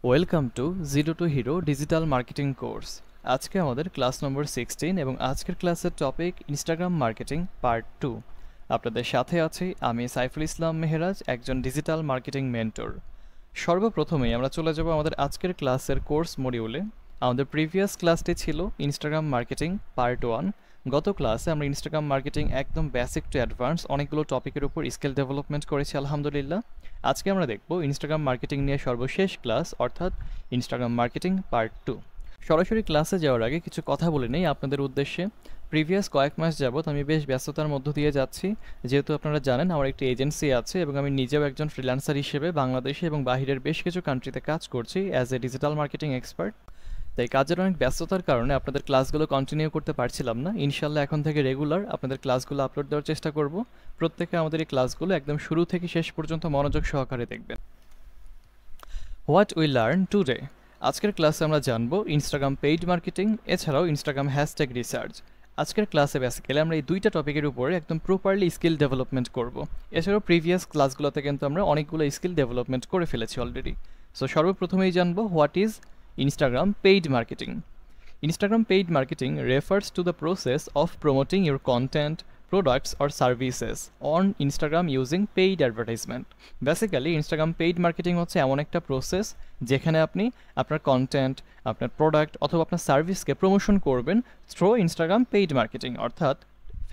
Welcome to zero to hero digital marketing course. আজকে আমাদের class নম্বর 16 এবং আজকের ক্লাসের টপিক ইনস্টাগ্রাম মার্কেটিং পার্ট 2। আপনাদের সাথে আছি আমি সাইফুল ইসলাম মেহরাজ, একজন ডিজিটাল মার্কেটিং মেন্টর। সর্বপ্রথমেই আমরা চলে যাব আমাদের আজকের ক্লাসের কোর্স মডিউলে। আমাদের প্রিভিয়াস ক্লাসটি ছিল ইনস্টাগ্রাম মার্কেটিং পার্ট 1। গত ক্লাসে আমরা ইনস্টাগ্রাম মার্কেটিং একদম বেসিক টু অ্যাডভান্স অনেকগুলো টপিকের উপর স্কিল ডেভেলপমেন্ট করেছি আলহামদুলিল্লাহ। আজকে আমরা দেখব ইনস্টাগ্রাম মার্কেটিং নিয়ে সর্বশেষ ক্লাস, অর্থাৎ ইনস্টাগ্রাম মার্কেটিং পার্ট 2। সরাসরি ক্লাসে যাওয়ার আগে কিছু কথা বলে নেই আপনাদের উদ্দেশ্যে। প্রিভিয়াস কয়েক মাস যাবত আমি বেশ ব্যস্ততার মধ্য দিয়ে যাচ্ছি, যেহেতু আপনারা জানেন আমার একটি এজেন্সি আছে এবং আমি নিজেও একজন ফ্রিল্যান্সার হিসেবে বাংলাদেশে এবং বাহিরের বেশ কিছু কান্ট্রিতে কাজ করছি as a digital marketing expert. তাই কাজের অনেক ব্যস্ততার কারণে আপনাদের ক্লাসগুলো কন্টিনিউ করতে পারছিলাম না। ইনশাল্লাহ এখন থেকে রেগুলার আপনাদের ক্লাসগুলো আপলোড দেওয়ার চেষ্টা করব। প্রত্যেকে আমাদের এই ক্লাসগুলো একদম শুরু থেকে শেষ পর্যন্ত মনোযোগ সহকারে দেখবেন। What we learn today. আজকের ক্লাসে আমরা জানবো ইনস্টাগ্রাম পেইড মার্কেটিং, এছাড়াও ইনস্টাগ্রাম হ্যাশট্যাগ রিসার্চ। আজকের ক্লাসে বেসিক্যালি আমরা এই দুইটা টপিকের উপরে একদম প্রপারলি স্কিল ডেভেলপমেন্ট করব। এছাড়াও প্রিভিয়াস ক্লাসগুলোতে কিন্তু আমরা অনেকগুলো স্কিল ডেভেলপমেন্ট করে ফেলেছি অলরেডি। সো সর্বপ্রথমেই জানবো what is Instagram paid marketing. Instagram paid marketing refers to the process of promoting your content, products or services on Instagram using paid advertisement. Basically, Instagram paid marketing হচ্ছে এমন একটা process যেখানে আপনি আপনার content, আপনার product অথবা আপনার সার্ভিসকে promotion করবেন থ্রু Instagram paid marketing, অর্থাৎ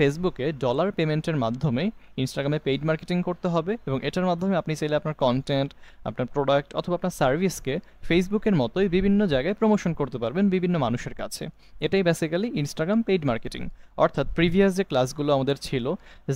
ফেসবুকে ডলার পেমেন্টের মাধ্যমে ইনস্টাগ্রামে পেইড মার্কেটিং করতে হবে এবং এটার মাধ্যমে আপনি চাইলে আপনার কন্টেন্ট, আপনার প্রোডাক্ট অথবা আপনার সার্ভিসকে ফেসবুকের মতোই বিভিন্ন জায়গায় প্রমোশন করতে পারবেন বিভিন্ন মানুষের কাছে। এটাই বেসিক্যালি ইনস্টাগ্রাম পেইড মার্কেটিং। অর্থাৎ প্রিভিয়াস যে ক্লাসগুলো আমাদের ছিল,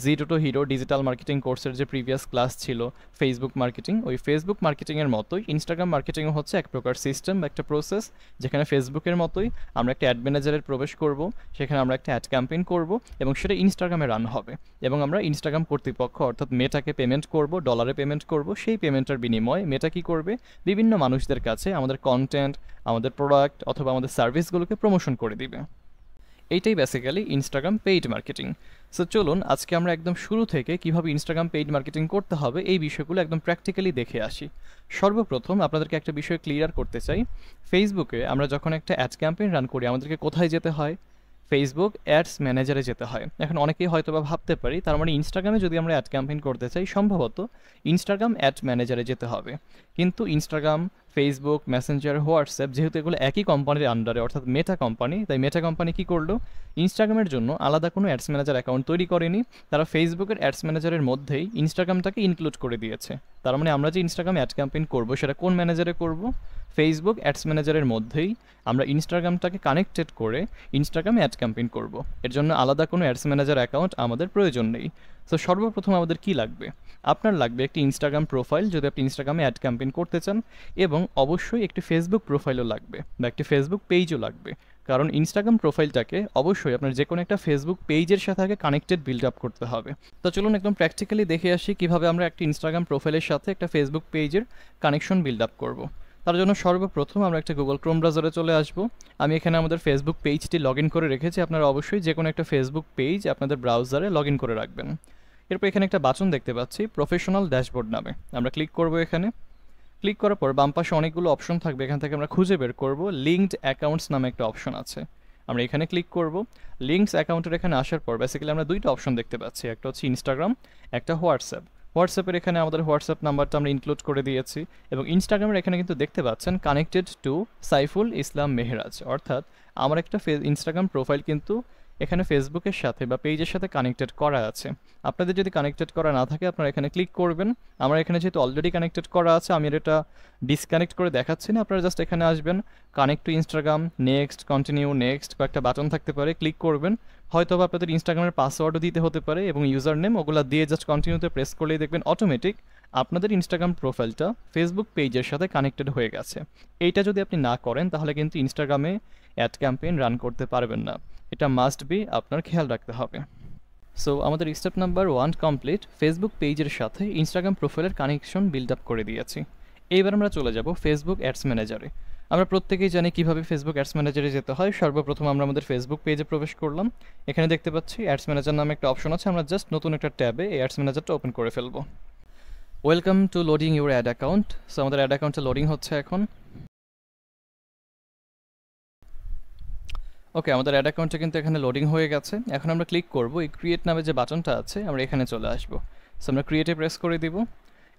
zero to hero digital marketing কোর্সের যে প্রিভিয়াস ক্লাস ছিল ফেসবুক মার্কেটিং, ওই ফেসবুক মার্কেটিংয়ের মতোই ইনস্টাগ্রাম মার্কেটিংও হচ্ছে এক প্রকার সিস্টেম বা একটা প্রসেস, যেখানে ফেসবুকের মতোই আমরা একটা অ্যাড ম্যানেজারের প্রবেশ করব, সেখানে আমরা একটা অ্যাড ক্যাম্পেইন করব এবং সেটা ইনস্টাগ্রামে রান হবে এবং আমরা ইনস্টাগ্রাম কর্তৃপক্ষ অর্থাৎ মেটাকে পেমেন্ট করব, ডলারে পেমেন্ট করব। সেই পেমেন্টের বিনিময়ে মেটা কী করবে, বিভিন্ন মানুষদের কাছে আমাদের কন্টেন্ট, আমাদের প্রোডাক্ট অথবা আমাদের সার্ভিসগুলোকে প্রমোশন করে দিবে। এইটাই basically Instagram paid marketing. So চলুন আজকে আমরা একদম শুরু থেকে কিভাবে ইনস্টাগ্রাম পেইড মার্কেটিং করতে হবে এই বিষয়গুলো একদম প্র্যাকটিক্যালি দেখে আসি। সর্বপ্রথম আপনাদেরকে একটা বিষয় ক্লিয়ার করতে চাই। ফেসবুকে আমরা যখন একটা অ্যাড ক্যাম্পেইন রান করি আমাদেরকে কোথায় যেতে হয়? ফেসবুক অ্যাডস ম্যানেজারে যেতে হয়। এখন অনেকেই হয়তো বা ভাবতে পারি তার মানে ইনস্টাগ্রামে যদি আমরা অ্যাড ক্যাম্পেইন করতে চাই সম্ভবত ইনস্টাগ্রাম অ্যাড ম্যানেজারে যেতে হবে। কিন্তু ইনস্টাগ্রাম, ফেসবুক, মেসেঞ্জার, হোয়াটসঅ্যাপ যেহেতু এগুলো একই কোম্পানির আন্ডারে অর্থাৎ মেটা কোম্পানি, তাই মেটা কোম্পানি কী করলো, ইনস্টাগ্রামের জন্য আলাদা কোনো অ্যাডস ম্যানেজার অ্যাকাউন্ট তৈরি করেনি। তারা ফেসবুকের অ্যাডস ম্যানেজারের মধ্যেই ইনস্টাগ্রামটাকে ইনক্লুড করে দিয়েছে। তার মানে আমরা যে ইনস্টাগ্রাম অ্যাড ক্যাম্পেইন করবো সেটা কোন ম্যানেজারে করব? ফেসবুক অ্যাডস ম্যানেজারের মধ্যেই আমরা ইনস্টাগ্রামটাকে কানেক্টেড করে ইনস্টাগ্রামে অ্যাড ক্যাম্পেইন করব। এর জন্য আলাদা কোনো অ্যাডস ম্যানেজার অ্যাকাউন্ট আমাদের প্রয়োজন নেই। সো সর্বপ্রথম আমাদের কি লাগবে? আপনার লাগবে একটি ইনস্টাগ্রাম প্রোফাইল যদি আপনি ইনস্টাগ্রামে অ্যাড ক্যাম্পেইন করতে চান, এবং অবশ্যই একটি ফেসবুক প্রোফাইলও লাগবে বা একটি ফেসবুক পেজও লাগবে। কারণ ইনস্টাগ্রাম প্রোফাইলটাকে অবশ্যই আপনার যে কোনো একটা ফেসবুক পেজের সাথে আগে কানেক্টেড বিল্ড আপ করতে হবে। তো চলুন একদম প্র্যাকটিক্যালি দেখে আসি কীভাবে আমরা একটি ইনস্টাগ্রাম প্রোফাইলের সাথে একটা ফেসবুক পেজের কানেকশন বিল্ড আপ করব। তার জন্য সর্বপ্রথম আমরা একটা গুগল ক্রোম ব্রাউজারে চলে আসব। আমি এখানে আমাদের ফেসবুক পেজটি লগ ইন করে রেখেছি। আপনারা অবশ্যই যে কোনো একটা ফেসবুক পেজ আপনাদের ব্রাউজারে লগ ইন করে রাখবেন। এরপর এখানে একটা বাটন দেখতে পাচ্ছি প্রফেশনাল ড্যাশবোর্ড নামে, আমরা ক্লিক করব। এখানে ক্লিক করার পর বাম পাশে অনেকগুলো অপশন থাকবে, এখান থেকে আমরা খুঁজে বের করব লিঙ্কড অ্যাকাউন্টস নামে একটা অপশন আছে, আমরা এখানে ক্লিক করব। লিঙ্কস অ্যাকাউন্টের এখানে আসার পর বেসিক্যালি আমরা দুইটা অপশন দেখতে পাচ্ছি, একটা হচ্ছে ইনস্টাগ্রাম, একটা হোয়াটসঅ্যাপ। হোয়াটসঅ্যাপের এখানে আমাদের হোয়াটসঅ্যাপ নাম্বারটা আমরা ইনক্লুড করে দিয়েছি এবং ইনস্টাগ্রামের এখানে কিন্তু দেখতে পাচ্ছেন কানেক্টেড টু সাইফুল ইসলাম মেহরাজ, অর্থাৎ আমার একটা ইনস্টাগ্রাম প্রোফাইল কিন্তু এখানে ফেসবুকের সাথে বা পেজের সাথে কানেক্টেড করা আছে। আপনাদের যদি কানেক্টেড করা না থাকে আপনারা এখানে ক্লিক করবেন। আমার এখানে যেহেতু অলরেডি কানেক্টেড করা আছে আমি এটা ডিসকানেক্ট করে দেখাচ্ছি না, আপনারা জাস্ট এখানে আসবেন, connect to Instagram, next, continue, next কয়েকটা বাটন থাকতে পারে, ক্লিক করবেন। হয়তো বা আপনাদের ইনস্টাগ্রামের পাসওয়ার্ডও দিতে হতে পারে এবং ইউজার নেম, ওগুলো দিয়ে জাস্ট কন্টিনিউতে প্রেস করলেই দেখবেন অটোমেটিক আপনাদের ইনস্টাগ্রাম প্রোফাইলটা ফেসবুক পেজের সাথে কানেক্টেড হয়ে গেছে। এইটা যদি আপনি না করেন তাহলে কিন্তু ইনস্টাগ্রামে অ্যাড ক্যাম্পেইন রান করতে পারবেন না। এটা মাস্ট বি আপনার খেয়াল রাখতে হবে। সো আমাদের স্টেপ নাম্বার 1 কমপ্লিট। ফেসবুক পেজের সাথে ইনস্টাগ্রাম প্রোফাইলের কানেকশন বিল্ড আপ করে দিয়েছি। এইবার আমরা চলে যাব ফেসবুক অ্যাডস ম্যানেজারে। আমরা প্রত্যেকেই জানি কিভাবে ফেসবুক অ্যাডস ম্যানেজারে যেতে হয়। সর্বপ্রথম আমরা আমাদের ফেসবুক পেজে প্রবেশ করলাম। এখানে দেখতে পাচ্ছি অ্যাডস ম্যানেজার নামে একটা অপশন আছে, আমরা জাস্ট নতুন একটা ট্যাবে এই অ্যাডস ম্যানেজারটা ওপেন করে ফেলবো। Welcome to loading your add account. So আমাদের অ্যাড অ্যাকাউন্টটা লোডিং হচ্ছে এখন। ওকে, আমাদের অ্যাড অ্যাকাউন্টটা কিন্তু এখানে লোডিং হয়ে গেছে। এখন আমরা ক্লিক করব এই ক্রিয়েট নামে যে বাটনটা আছে, আমরা এখানে চলে আসবো। সো আমরা ক্রিয়েটে প্রেস করে দিব।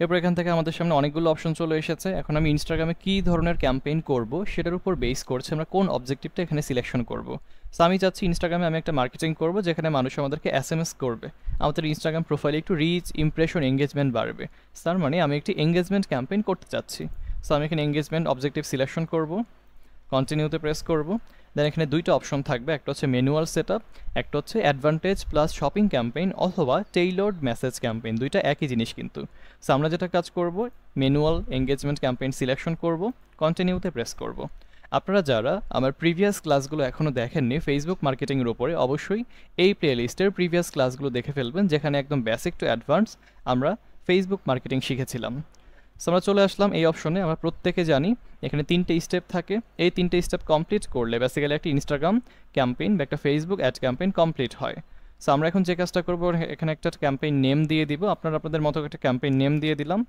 এরপর এখান থেকে আমাদের সামনে অনেকগুলো অপশন চলে এসেছে। এখন আমি ইনস্টাগ্রামে কী ধরনের ক্যাম্পেইন করব সেটার উপর বেস করছে আমরা কোন অবজেক্টিভটা এখানে সিলেকশন করব। সো আমি চাচ্ছি ইনস্টাগ্রামে আমি একটা মার্কেটিং করব যেখানে মানুষ আমাদেরকে এসএমএস করবে, আমাদের ইনস্টাগ্রাম প্রোফাইলে একটু রিচ, ইমপ্রেশন, এঙ্গেজমেন্ট বাড়বে। তার মানে আমি একটি এঙ্গেজমেন্ট ক্যাম্পেইন করতে চাচ্ছি। সো আমি এখানে এঙ্গেজমেন্ট অবজেক্টিভ সিলেকশন করব, কন্টিনিউতে প্রেস করব। দেন এখানে দুইটা অপশন থাকবে, একটা হচ্ছে ম্যানুয়াল সেটআপ, একটা হচ্ছে অ্যাডভান্টেজ প্লাস শপিং ক্যাম্পেইন অথবা টেইলর্ড মেসেজ ক্যাম্পেইন। দুইটা একই জিনিস কিন্তু। সো আমরা যেটা কাজ করব, ম্যানুয়াল এঙ্গেজমেন্ট ক্যাম্পেইন সিলেকশন করব, কন্টিনিউতে প্রেস করব। আপনারা যারা আমার প্রিভিয়াস ক্লাসগুলো এখনও দেখেননি ফেসবুক মার্কেটিংয়ের উপরে, অবশ্যই এই প্লেলিস্টের প্রিভিয়াস ক্লাসগুলো দেখে ফেলবেন, যেখানে একদম বেসিক টু অ্যাডভান্স আমরা ফেসবুক মার্কেটিং শিখেছিলাম। সো আমরা চলে আসলাম এই অপশনে। আমরা প্রত্যেকে জানি এখানে 3টে স্টেপ থাকে। এই 3টে স্টেপ কমপ্লিট করলে বেসিক্যালি একটা ইনস্টাগ্রাম ক্যাম্পেইন বা একটা ফেসবুক অ্যাড ক্যাম্পেইন কমপ্লিট হয়। সো আমরা এখন যে কাজটা করবো, এখানে একটা ক্যাম্পেইন নেম দিয়ে দিব। আপনারা আপনাদের মতো একটা ক্যাম্পেইন নেম দিয়ে দিলাম।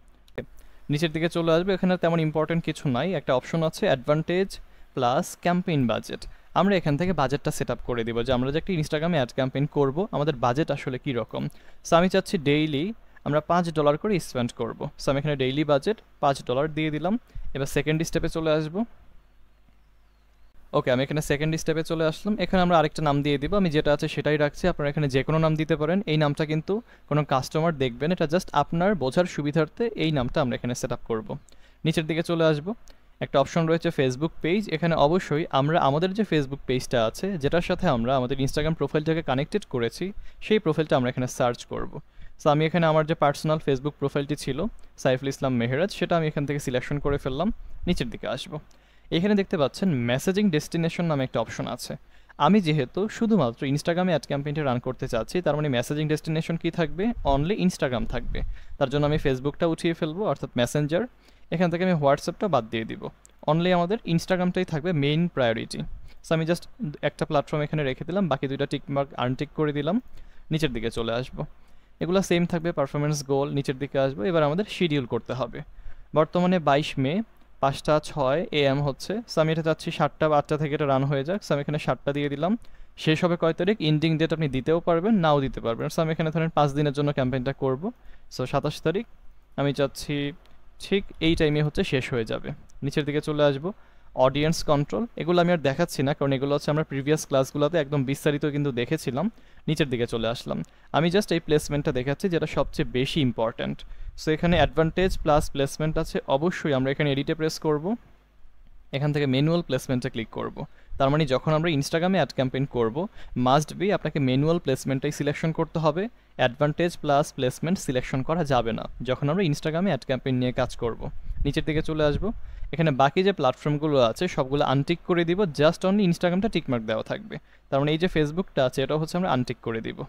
নিচের দিকে চলে আসবে, এখানে তেমন ইম্পর্টেন্ট কিছু নাই। একটা অপশন আছে অ্যাডভান্টেজ প্লাস ক্যাম্পেইন বাজেট। আমরা এখান থেকে বাজেটটা সেট আপ করে দিব যে আমরা যে একটা ইনস্টাগ্রামে অ্যাড ক্যাম্পেইন করব, আমাদের বাজেট আসলে কী রকম। সো আমি চাচ্ছি ডেইলি আমরা $5 করে স্পেন্ড করব। সো আমি এখানে ডেইলি বাজেট $5 দিয়ে দিলাম। এবার সেকেন্ড স্টেপে চলে আসবো। ওকে, আমি এখানে সেকেন্ড স্টেপে চলে আসলাম। এখানে আমরা আরেকটা নাম দিয়ে দিব, আমি যেটা আছে সেটাই রাখছি। আপনারা এখানে যে কোনো নাম দিতে পারেন। এই নামটা কিন্তু কোনো কাস্টমার দেখবেন, এটা জাস্ট আপনার বোঝার সুবিধার্থে এই নামটা আমরা এখানে সেট আপ করবো। নিচের দিকে চলে আসবো, একটা অপশন রয়েছে ফেসবুক পেজ। এখানে অবশ্যই আমরা আমাদের যে ফেসবুক পেজটা আছে, যেটার সাথে আমরা আমাদের ইনস্টাগ্রাম প্রোফাইলটাকে কানেক্টেড করেছি, সেই প্রোফাইলটা আমরা এখানে সার্চ করব। সো আমি এখানে আমার যে পার্সোনাল ফেসবুক প্রোফাইলটি ছিল সাইফুল ইসলাম মেহেরাজ, সেটা আমি এখান থেকে সিলেকশন করে ফেললাম। নিচের দিকে আসবো, এখানে দেখতে পাচ্ছেন মেসেজিং ডেস্টিনেশন নামে একটা অপশন আছে। আমি যেহেতু শুধুমাত্র ইনস্টাগ্রামে অ্যাড ক্যাম্পেইনটা রান করতে চাচ্ছি, তার মানে মেসেজিং ডেস্টিনেশন কি থাকবে, অনলি ইনস্টাগ্রাম থাকবে। তার জন্য আমি ফেসবুকটা উঠিয়ে ফেলবো, অর্থাৎ মেসেঞ্জার। এখান থেকে আমি হোয়াটসঅ্যাপটা বাদ দিয়ে দিব, অনলি আমাদের ইনস্টাগ্রামটাই থাকবে মেইন প্রায়োরিটি। সো আমি জাস্ট একটা প্ল্যাটফর্ম এখানে রেখে দিলাম, বাকি দুইটা টিকমার্ক আনটিক করে দিলাম। নিচের দিকে চলে আসবো, এগুলো সেম থাকবে, পারফরমেন্স গোল। নিচের দিকে আসবো, এবার আমাদের শিডিউল করতে হবে। বর্তমানে 22 মে 5:06 AM হচ্ছে। সো আমি এটা চাচ্ছি 7টা বা 8টা থেকে এটা রান হয়ে যাক। সো আমি এখানে 7টা দিয়ে দিলাম। শেষ হবে কয় তারিখ, ইন্ডিং ডেট আপনি দিতেও পারবেন, নাও দিতে পারবেন। সো আমি এখানে ধরেন 5 দিনের জন্য ক্যাম্পেইনটা করব। সো 27 তারিখ আমি চাচ্ছি ঠিক এই টাইমে হচ্ছে শেষ হয়ে যাবে। নিচের দিকে চলে আসবো, অডিয়েন্স কন্ট্রোল, এগুলো আমি আর দেখাচ্ছি না, কারণ এগুলো হচ্ছে আমরা প্রিভিয়াস ক্লাসগুলোতে একদম বিস্তারিত কিন্তু দেখেছিলাম। নিচের দিকে চলে আসলাম, আমি জাস্ট এই প্লেসমেন্টটা দেখাচ্ছি যেটা সবচেয়ে বেশি ইম্পর্ট্যান্ট। সো এখানে অ্যাডভান্টেজ প্লাস প্লেসমেন্ট আছে, অবশ্যই আমরা এখানে এডিটে প্রেস করব। এখান থেকে ম্যানুয়াল প্লেসমেন্টে ক্লিক করব। তার মানে যখন আমরা ইনস্টাগ্রামে অ্যাড ক্যাম্পেইন করব, মাস্ট বি আপনাকে ম্যানুয়াল প্লেসমেন্টটাই সিলেকশন করতে হবে। অ্যাডভান্টেজ প্লাস প্লেসমেন্ট সিলেকশন করা যাবে না যখন আমরা ইনস্টাগ্রামে অ্যাড ক্যাম্পেইন নিয়ে কাজ করব। নিচের দিকে চলে আসবো, এখানে বাকি যে প্ল্যাটফর্মগুলো আছে সবগুলো আনটিক করে দিব, জাস্ট অনলি ইনস্টাগ্রামটা টিকমার্ক দেওয়া থাকবে। তার মানে এই যে ফেসবুকটা আছে এটা হচ্ছে আমরা আনটিক করে দিব,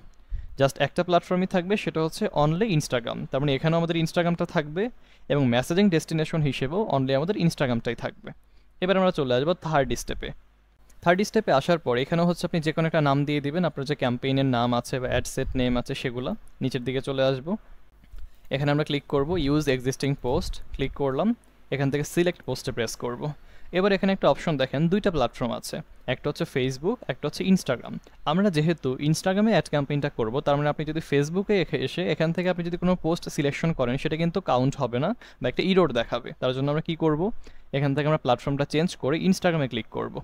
জাস্ট একটা প্ল্যাটফর্মই থাকবে, সেটা হচ্ছে অনলি ইনস্টাগ্রাম। তার মানে এখানেও আমাদের ইনস্টাগ্রামটা থাকবে এবং মেসেজিং ডেস্টিনেশন হিসেবেও অনলি আমাদের ইনস্টাগ্রামটাই থাকবে। এবার আমরা চলে আসবো থার্ড স্টেপে। থার্ড স্টেপে আসার পর এখানে হচ্ছে আপনি যে কোনো একটা নাম দিয়ে দিবেন, আপনার যে ক্যাম্পেইনের নাম আছে বা অ্যাড সেট নেম আছে সেগুলো। নিচের দিকে চলে আসবো, এখানে আমরা ক্লিক করব ইউজ এক্সিস্টিং পোস্ট, ক্লিক করলাম। এখান থেকে সিলেক্ট পোস্টে প্রেস করব। এবার এখানে একটা অপশন দেখেন, দুইটা প্ল্যাটফর্ম আছে, একটা হচ্ছে ফেসবুক, একটা হচ্ছে ইনস্টাগ্রাম। আমরা যেহেতু ইনস্টাগ্রামে অ্যাড ক্যাম্পেইনটা করব, তার মানে আপনি যদি ফেসবুকে এসে এখান থেকে আপনি যদি কোনো পোস্ট সিলেকশন করেন, সেটা কিন্তু কাউন্ট হবে না বা একটা ইরোর দেখাবে। তার জন্য আমরা কি করব, এখান থেকে আমরা প্ল্যাটফর্মটা চেঞ্জ করে ইনস্টাগ্রামে ক্লিক করব।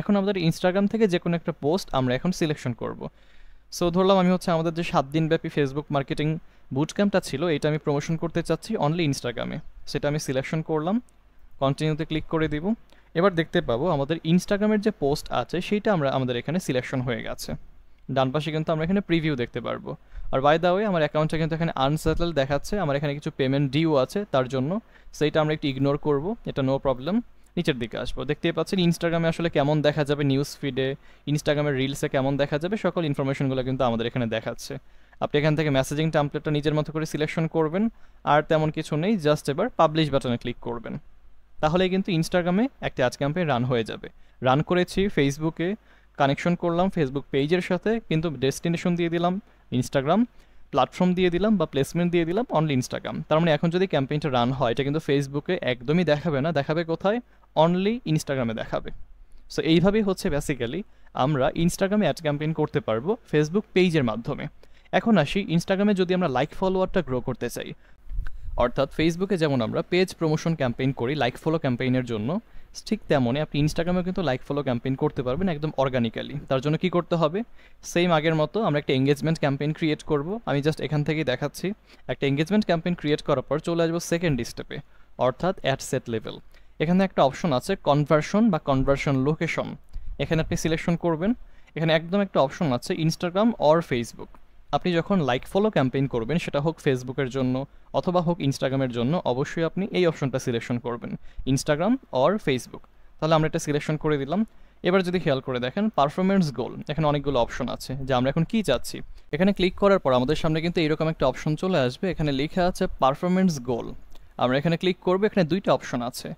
এখন আমাদের ইনস্টাগ্রাম থেকে যে কোনো একটা পোস্ট আমরা এখন সিলেকশন করব। সো ধরলাম আমি হচ্ছে আমাদের যে 7 দিনব্যাপী ফেসবুক মার্কেটিং বুট ক্যাম্পটা ছিল, এটা আমি প্রমোশন করতে চাচ্ছি অনলি ইনস্টাগ্রামে। সেটা আমি সিলেকশন করলাম, কন্টিনিউতে ক্লিক করে দিব। এবার দেখতে পাবো আমাদের ইনস্টাগ্রামের যে পোস্ট আছে সেইটা আমাদের এখানে সিলেকশন হয়ে গেছে। ডান পাশে কিন্তু আমরা এখানে প্রিভিউ দেখতে পারবো। আর বাই দ্য ওয়ে আমার অ্যাকাউন্টটা কিন্তু এখানে আনসেটেল দেখাচ্ছে, আমার এখানে কিছু পেমেন্ট ডিউ আছে তার জন্য, সেইটা আমরা একটু ইগনোর করব, এটা নো প্রবলেম। নিচের দিকে আসবো, দেখতেই পাচ্ছেন ইনস্টাগ্রামে আসলে কেমন দেখা যাবে, নিউজ ফিডে, ইনস্টাগ্রামের রিলসে কেমন দেখা যাবে, সকল ইনফরমেশনগুলো কিন্তু আমাদের এখানে দেখাচ্ছে। আপনি এখান থেকে মেসেজিং টেমপ্লেটটা নিজের মতো করে সিলেকশন করবেন, আর তেমন কিছু নেই, জাস্ট এবার পাবলিশ বাটনে ক্লিক করবেন। তাহলে কিন্তু ইনস্টাগ্রামে একটা অ্যাড ক্যাম্পেইন রান হয়ে যাবে। রান করেছি ফেসবুকে, কানেকশন করলাম ফেসবুক পেজের সাথে, কিন্তু ডেস্টিনেশন দিয়ে দিলাম ইনস্টাগ্রাম, প্ল্যাটফর্ম দিয়ে দিলাম বা প্লেসমেন্ট দিয়ে দিলাম অনলি ইনস্টাগ্রাম। তার মানে এখন যদি ক্যাম্পেইনটা রান হয়, এটা কিন্তু ফেসবুকে একদমই দেখাবে না, দেখাবে কোথায়, অনলি ইনস্টাগ্রামে দেখাবে। সো এইভাবেই হচ্ছে বেসিক্যালি আমরা ইনস্টাগ্রামে অ্যাড ক্যাম্পেইন করতে পারবো ফেসবুক পেজের মাধ্যমে। এখন আসি ইনস্টাগ্রামে যদি আমরা লাইক ফলোয়ারটা গ্রো করতে চাই, অর্থাৎ ফেসবুকে যেমন আমরা পেজ প্রমোশন ক্যাম্পেইন করি লাইক ফলো ক্যাম্পেইনের জন্য, ঠিক তেমনই আপনি ইনস্টাগ্রামে কিন্তু লাইক ফলো ক্যাম্পেইন করতে পারবেন একদম অর্গানিক্যালি। তার জন্য কি করতে হবে, সেম আগের মতো আমরা একটা এঙ্গেজমেন্ট ক্যাম্পেইন ক্রিয়েট করব। আমি জাস্ট এখান থেকেই দেখাচ্ছি। একটা এঙ্গেজমেন্ট ক্যাম্পেইন ক্রিয়েট করার পর চলে আসবো সেকেন্ড স্টেপে, অর্থাৎ অ্যাড সেট লেভেল। এখানে একটা অপশন আছে কনভার্সন বা কনভার্সন লোকেশন, এখানে আপনি সিলেকশন করবেন। এখানে একদম একটা অপশন আছে ইনস্টাগ্রাম অর ফেসবুক। আপনি যখন লাইক ফলো ক্যাম্পেইন করবেন, সেটা হোক ফেসবুকের জন্য অথবা হোক ইনস্টাগ্রামের জন্য, অবশ্যই আপনি এই অপশনটা সিলেকশন করবেন, ইনস্টাগ্রাম অর ফেসবুক। তাহলে আমরা এটা সিলেকশন করে দিলাম। এবার যদি খেয়াল করে দেখেন পারফরমেন্স গোল, এখানে অনেকগুলো অপশন আছে যে আমরা এখন কী চাচ্ছি। এখানে ক্লিক করার পর আমাদের সামনে কিন্তু এরকম একটা অপশন চলে আসবে, এখানে লেখা আছে পারফরমেন্স গোল। আমরা এখানে ক্লিক করবো, এখানে দুইটা অপশন আছে,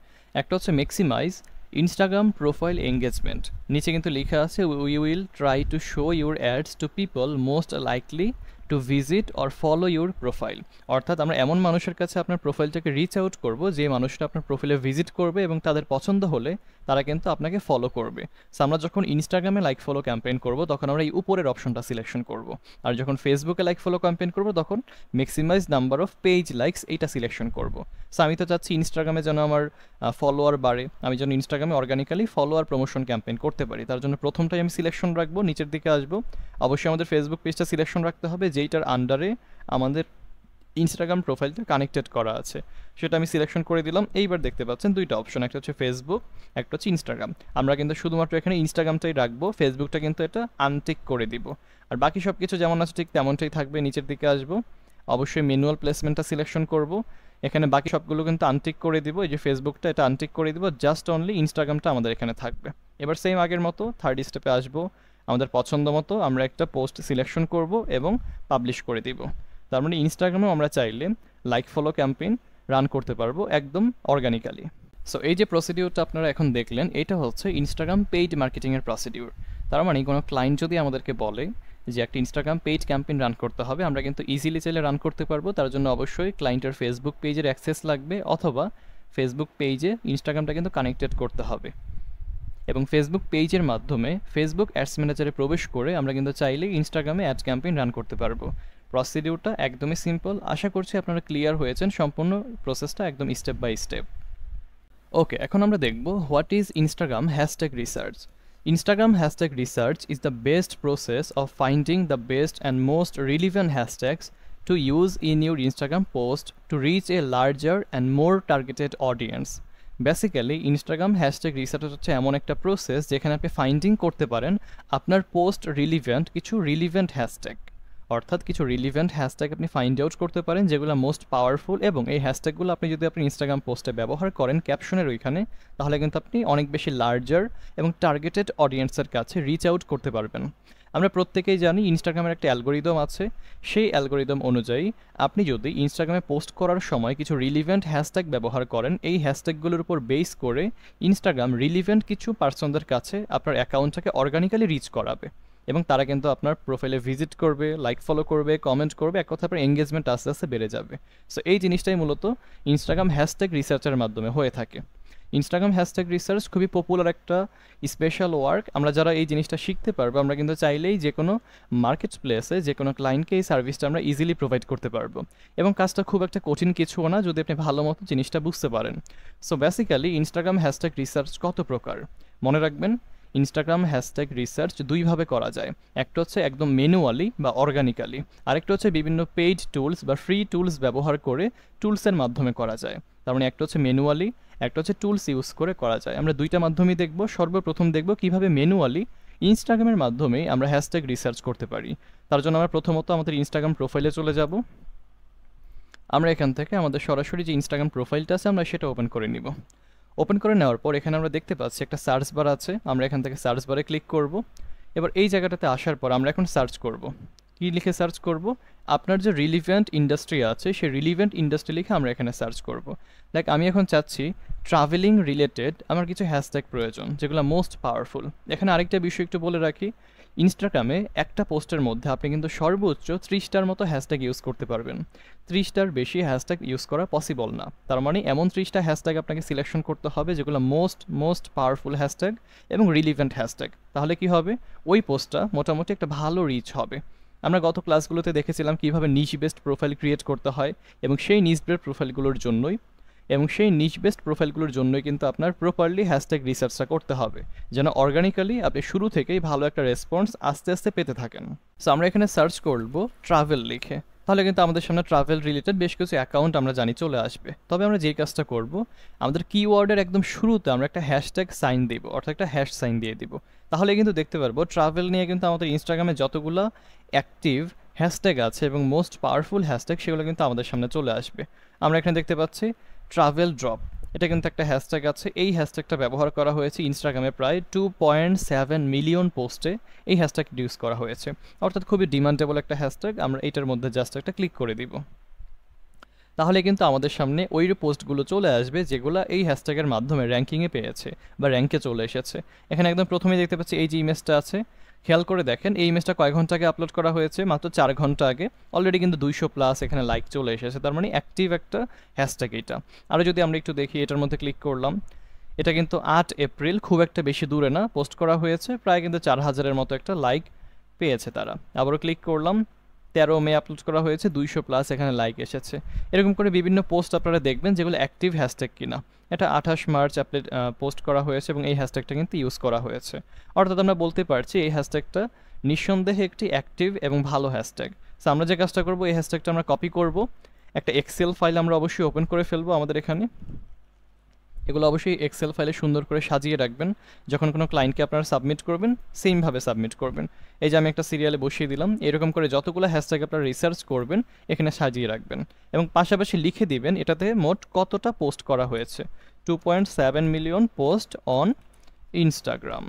একটা হচ্ছে ম্যাক্সিমাইজ ইনস্টাগ্রাম প্রোফাইল এঙ্গেজমেন্ট, নিচে কিন্তু লেখা আছে we will try to show your ads to people most likely to visit or follow your profile. অর্থাৎ আমরা এমন মানুষের কাছে আপনার প্রোফাইলটাকে রিচ আউট করবো যে মানুষটা আপনার প্রোফাইলে ভিজিট করবে এবং তাদের পছন্দ হলে তারা কিন্তু আপনাকে ফলো করবে। সো আমরা যখন ইনস্টাগ্রামে লাইক ফলো ক্যাম্পেইন করব তখন আমরা এই উপরের অপশনটা সিলেকশন করব, আর যখন ফেসবুকে লাইক ফলো ক্যাম্পেইন করব তখন maximize number of page likes এইটা সিলেকশন করব। সো আমি তো চাচ্ছি ইনস্টাগ্রামে যেন আমার ফলোয়ার বাড়ে, আমি যেন ইনস্টাগ্রামে অর্গানিক্যালি ফলোয়ার প্রমোশন ক্যাম্পেইন করতে পারি, তার জন্য প্রথমটাই আমি সিলেকশন রাখবো। নিচের দিকে আসবো, অবশ্যই আমাদের ফেসবুক পেজটা সিলেকশন রাখতে হবে যেইটার আন্ডারে আমাদের ইনস্টাগ্রাম প্রোফাইলটা কানেক্টেড করা আছে, সেটা আমি সিলেকশন করে দিলাম। এইবার দেখতে পাচ্ছেন দুইটা অপশন, একটা হচ্ছে ফেসবুক, একটা হচ্ছে ইনস্টাগ্রাম। আমরা কিন্তু শুধুমাত্র এখানে ইনস্টাগ্রামটাই রাখবো, ফেসবুকটা কিন্তু এটা আনটিক করে দিব, আর বাকি সব কিছু যেমন আছে ঠিক তেমনটাই থাকবে। নিচের দিকে আসবো, অবশ্যই ম্যানুয়াল প্লেসমেন্টটা সিলেকশন করব, এখানে বাকি সবগুলো কিন্তু আনটিক করে দিব। এই যে ফেসবুকটা এটা আনটিক করে দিব, জাস্ট অনলি ইনস্টাগ্রামটা আমাদের এখানে থাকবে। এবার সেম আগের মতো থার্ড স্টেপে আসবো, আমাদের পছন্দ মতো আমরা একটা পোস্ট সিলেকশন করব এবং পাবলিশ করে দিব। তার মানে ইনস্টাগ্রামেও আমরা চাইলে লাইক ফলো ক্যাম্পেইন রান করতে পারবো একদম অর্গানিক্যালি। সো এই যে প্রসিডিউরটা আপনারা এখন দেখলেন, এটা হচ্ছে ইনস্টাগ্রাম পেইড মার্কেটিংয়ের প্রসিডিউর। তার মানে কোনো ক্লায়েন্ট যদি আমাদেরকে বলে যে একটা ইনস্টাগ্রাম পেইড ক্যাম্পেইন রান করতে হবে, আমরা কিন্তু ইজিলি চাইলে রান করতে পারবো। তার জন্য অবশ্যই ক্লায়েন্টের ফেসবুক পেজের অ্যাক্সেস লাগবে, অথবা ফেসবুক পেজে ইনস্টাগ্রামটা কিন্তু কানেক্টেড করতে হবে, এবং ফেসবুক পেজের মাধ্যমে ফেসবুক অ্যাডস ম্যানেজারে প্রবেশ করে আমরা কিন্তু চাইলে ইনস্টাগ্রামে অ্যাড ক্যাম্পেইন রান করতে পারবো। প্রসিডিউরটা একদমই সিম্পল, আশা করছি আপনারা ক্লিয়ার হয়েছেন সম্পূর্ণ প্রসেসটা একদম স্টেপ বাই স্টেপ। ওকে, এখন আমরা দেখব what is Instagram hashtag research. Instagram hashtag research is the best process of finding the best and most relevant hashtags to use in your Instagram post to reach a larger and more targeted audience. Basically Instagram hashtag research হচ্ছে এমন একটা process যেখানে আপনি finding করতে পারেন আপনার post relevant কিছু relevant hashtag, অর্থাৎ কিছু রিলিভেন্ট হ্যাশট্যাগ আপনি ফাইন্ড আউট করতে পারেন যেগুলো মোস্ট পাওয়ারফুল, এবং এই হ্যাশট্যাগুলো আপনি যদি আপনি ইনস্টাগ্রাম পোস্টে ব্যবহার করেন ক্যাপশনের ওইখানে, তাহলে কিন্তু আপনি অনেক বেশি লার্জার এবং টার্গেটেড অডিয়েন্সের কাছে রিচ আউট করতে পারবেন। আমরা প্রত্যেকেই জানি ইনস্টাগ্রামের একটা অ্যালগোরিদম আছে, সেই অ্যালগোরিদম অনুযায়ী আপনি যদি ইনস্টাগ্রামে পোস্ট করার সময় কিছু রিলিভেন্ট হ্যাশট্যাগ ব্যবহার করেন, এই হ্যাশট্যাগুলোর উপর বেস করে ইনস্টাগ্রাম রিলিভেন্ট কিছু পার্সনদের কাছে আপনার অ্যাকাউন্টটাকে অর্গানিক্যালি রিচ করাবে, এবং তারা কিন্তু আপনার প্রোফাইলে ভিজিট করবে, লাইক ফলো করবে, কমেন্ট করবে, এক কথা আপনার এঙ্গেজমেন্ট আস্তে আস্তে বেড়ে যাবে। সো এই জিনিসটাই মূলত ইনস্টাগ্রাম হ্যাশট্যাগ রিসার্চের মাধ্যমে হয়ে থাকে। ইনস্টাগ্রাম হ্যাশট্যাগ রিসার্চ খুবই পপুলার একটা স্পেশাল ওয়ার্ক। আমরা যারা এই জিনিসটা শিখতে পারবো, আমরা কিন্তু চাইলেই যে কোনো মার্কেট প্লেসে যে কোনো ক্লায়েন্টকে এই সার্ভিসটা আমরা ইজিলি প্রোভাইড করতে পারবো, এবং কাজটা খুব একটা কঠিন কিছুও না যদি আপনি ভালো মতো জিনিসটা বুঝতে পারেন। So basically Instagram hashtag research কত প্রকার মনে রাখবেন, ইনস্টাগ্রাম হ্যাশট্যাগ রিসার্চ দুইভাবে করা যায়। একটা হচ্ছে একদম ম্যানুয়ালি বা অর্গানিক্যালি, আরেকটা হচ্ছে বিভিন্ন পেইড টুলস বা ফ্রি টুলস ব্যবহার করে টুলসের মাধ্যমে করা যায়। তার মানে একটা হচ্ছে ম্যানুয়ালি, একটা হচ্ছে টুলস ইউজ করে করা যায়। আমরা দুইটা মাধ্যমেই দেখব। সর্বপ্রথম দেখব কিভাবে ম্যানুয়ালি ইনস্টাগ্রামের মাধ্যমে আমরা হ্যাশট্যাগ রিসার্চ করতে পারি। তার জন্য আমরা প্রথমত আমাদের ইনস্টাগ্রাম প্রোফাইলে চলে যাব। আমরা এখান থেকে আমাদের সরাসরি যে ইনস্টাগ্রাম প্রোফাইলটা আছে আমরা সেটা ওপেন করে নিব। ওপেন করে নেওয়ার পর এখানে আমরা দেখতে পাচ্ছি একটা সার্চ বার আছে, আমরা এখান থেকে সার্চ বারে ক্লিক করব। এবার এই জায়গাটাতে আসার পর আমরা এখন সার্চ করব। কি লিখে সার্চ করব? আপনার যে রিলিভেন্ট ইন্ডাস্ট্রি আছে সেই রিলিভেন্ট ইন্ডাস্ট্রি লিখে আমরা এখানে সার্চ করব। লাইক আমি এখন চাচ্ছি ট্রাভেলিং রিলেটেড আমার কিছু হ্যাশট্যাগ প্রয়োজন যেগুলো মোস্ট পাওয়ারফুল। এখানে আরেকটা বিষয় একটু বলে রাখি, ইনস্টাগ্রামে একটা পোস্টের মধ্যে আপনি কিন্তু সর্বোচ্চ 30টার মতো হ্যাশট্যাগ ইউজ করতে পারবেন। 30টার বেশি হ্যাশট্যাগ ইউজ করা পসিবল না। তার মানে এমন 30টা হ্যাশট্যাগ আপনাকে সিলেকশন করতে হবে যেগুলো মোস্ট পাওয়ারফুল হ্যাশট্যাগ এবং রিলিভেন্ট হ্যাশট্যাগ। তাহলে কি হবে, ওই পোস্টটা মোটামুটি একটা ভালো রিচ হবে। আমরা গত ক্লাসগুলোতে দেখেছিলাম কিভাবে নিশ বেস্ট প্রোফাইল ক্রিয়েট করতে হয়, এবং সেই নিশ বেস্ট প্রোফাইলগুলোর জন্যই কিন্তু আপনার প্রপারলি হ্যাশট্যাগ রিসার্চটা করতে হবে, যেন অর্গানিক্যালি আপনি শুরু থেকেই ভালো একটা রেসপন্স আস্তে আস্তে পেতে থাকেন। সো আমরা এখানে সার্চ করব ট্রাভেল লিখে, তাহলে কিন্তু আমাদের সামনে ট্রাভেল রিলেটেড বেশ কিছু অ্যাকাউন্ট আমরা জানি চলে আসবে। তবে আমরা যেই কাজটা করব, আমাদের কিওয়ার্ডের একদম শুরুতে আমরা একটা হ্যাশট্যাগ সাইন দিব, অর্থাৎ একটা হ্যাশ সাইন দিয়ে দিব। তাহলে কিন্তু দেখতে পারবো ট্রাভেল নিয়ে কিন্তু আমাদের ইনস্টাগ্রামে যতগুলো অ্যাক্টিভ হ্যাশট্যাগ আছে এবং মোস্ট পাওয়ারফুল হ্যাশট্যাগ, সেগুলো কিন্তু আমাদের সামনে চলে আসবে। আমরা এখানে দেখতে পাচ্ছি ট্রাভেল ড্রপ, এটা কিন্তু একটা হ্যাশট্যাগ আছে। এই হ্যাশট্যাগটা ব্যবহার করা হয়েছে ইনস্টাগ্রামে প্রায় 2.7 মিলিয়ন পোস্টে এই হ্যাশট্যাগ ইউজ করা হয়েছে, অর্থাৎ খুবই ডিমান্ডেবল একটা হ্যাশট্যাগ। আমরা এটার মধ্যে জাস্ট একটা ক্লিক করে দিব, তাহলে কিন্তু আমাদের সামনে ওই পোস্টগুলো চলে আসবে যেগুলো এই হ্যাশট্যাগের মাধ্যমে র্যাঙ্কিংয়ে পেয়েছে বা র্যাঙ্কে চলে এসেছে। এখানে একদম প্রথমেই দেখতে পাচ্ছি এই যে ইমেজটা আছে, খেয়াল করে দেখেন এই ইমেজটা কয় ঘন্টা আগে আপলোড করা হয়েছে, মাত্র 4 ঘন্টা আগে। অলরেডি কিন্তু 200+ এখানে লাইক চলে এসেছে, তার মানে অ্যাক্টিভ একটা হ্যাশট্যাগ এটা। আরও যদি আমরা একটু দেখি, এটার মধ্যে ক্লিক করলাম, এটা কিন্তু 8 এপ্রিল, খুব একটা বেশি দূরে না, পোস্ট করা হয়েছে, প্রায় কিন্তু 4000-এর মতো একটা লাইক পেয়েছে তারা। আবারও ক্লিক করলাম, 13 মে আপলোড করা হয়েছে, 200+ এখানে লাইক এসেছে। এরকম করে বিভিন্ন পোস্ট আপনারা দেখবেন যেগুলো অ্যাক্টিভ হ্যাশট্যাগ কিনা। এটা 28 মার্চ পোস্ট করা হয়েছে এবং এই হ্যাশট্যাগটা কিন্তু ইউজ করা হয়েছে, অর্থাৎ আমরা বলতে পারছি এই হ্যাশট্যাগটা নিঃসন্দেহে একটি অ্যাক্টিভ এবং ভালো হ্যাশট্যাগ। সো আমরা যে কাজটা করবো, এই হ্যাশট্যাগটা আমরা কপি করব, একটা এক্সেল ফাইল আমরা অবশ্যই ওপেন করে ফেলবো আমাদের এখানে। এগুলো অবশ্যই এক্সেল ফাইলে সুন্দর করে সাজিয়ে রাখবেন, যখন কোনো ক্লায়েন্টকে আপনারা সাবমিট করবেন সেমভাবে সাবমিট করবেন। এই যে আমি একটা সিরিয়ালে বসিয়ে দিলাম, এরকম করে যতগুলো হ্যাশট্যাগ আপনারা রিসার্চ করবেন এখানে সাজিয়ে রাখবেন, এবং পাশাপাশি লিখে দিবেন এটাতে মোট কতটা পোস্ট করা হয়েছে। 2.7 মিলিয়ন পোস্ট অন ইনস্টাগ্রাম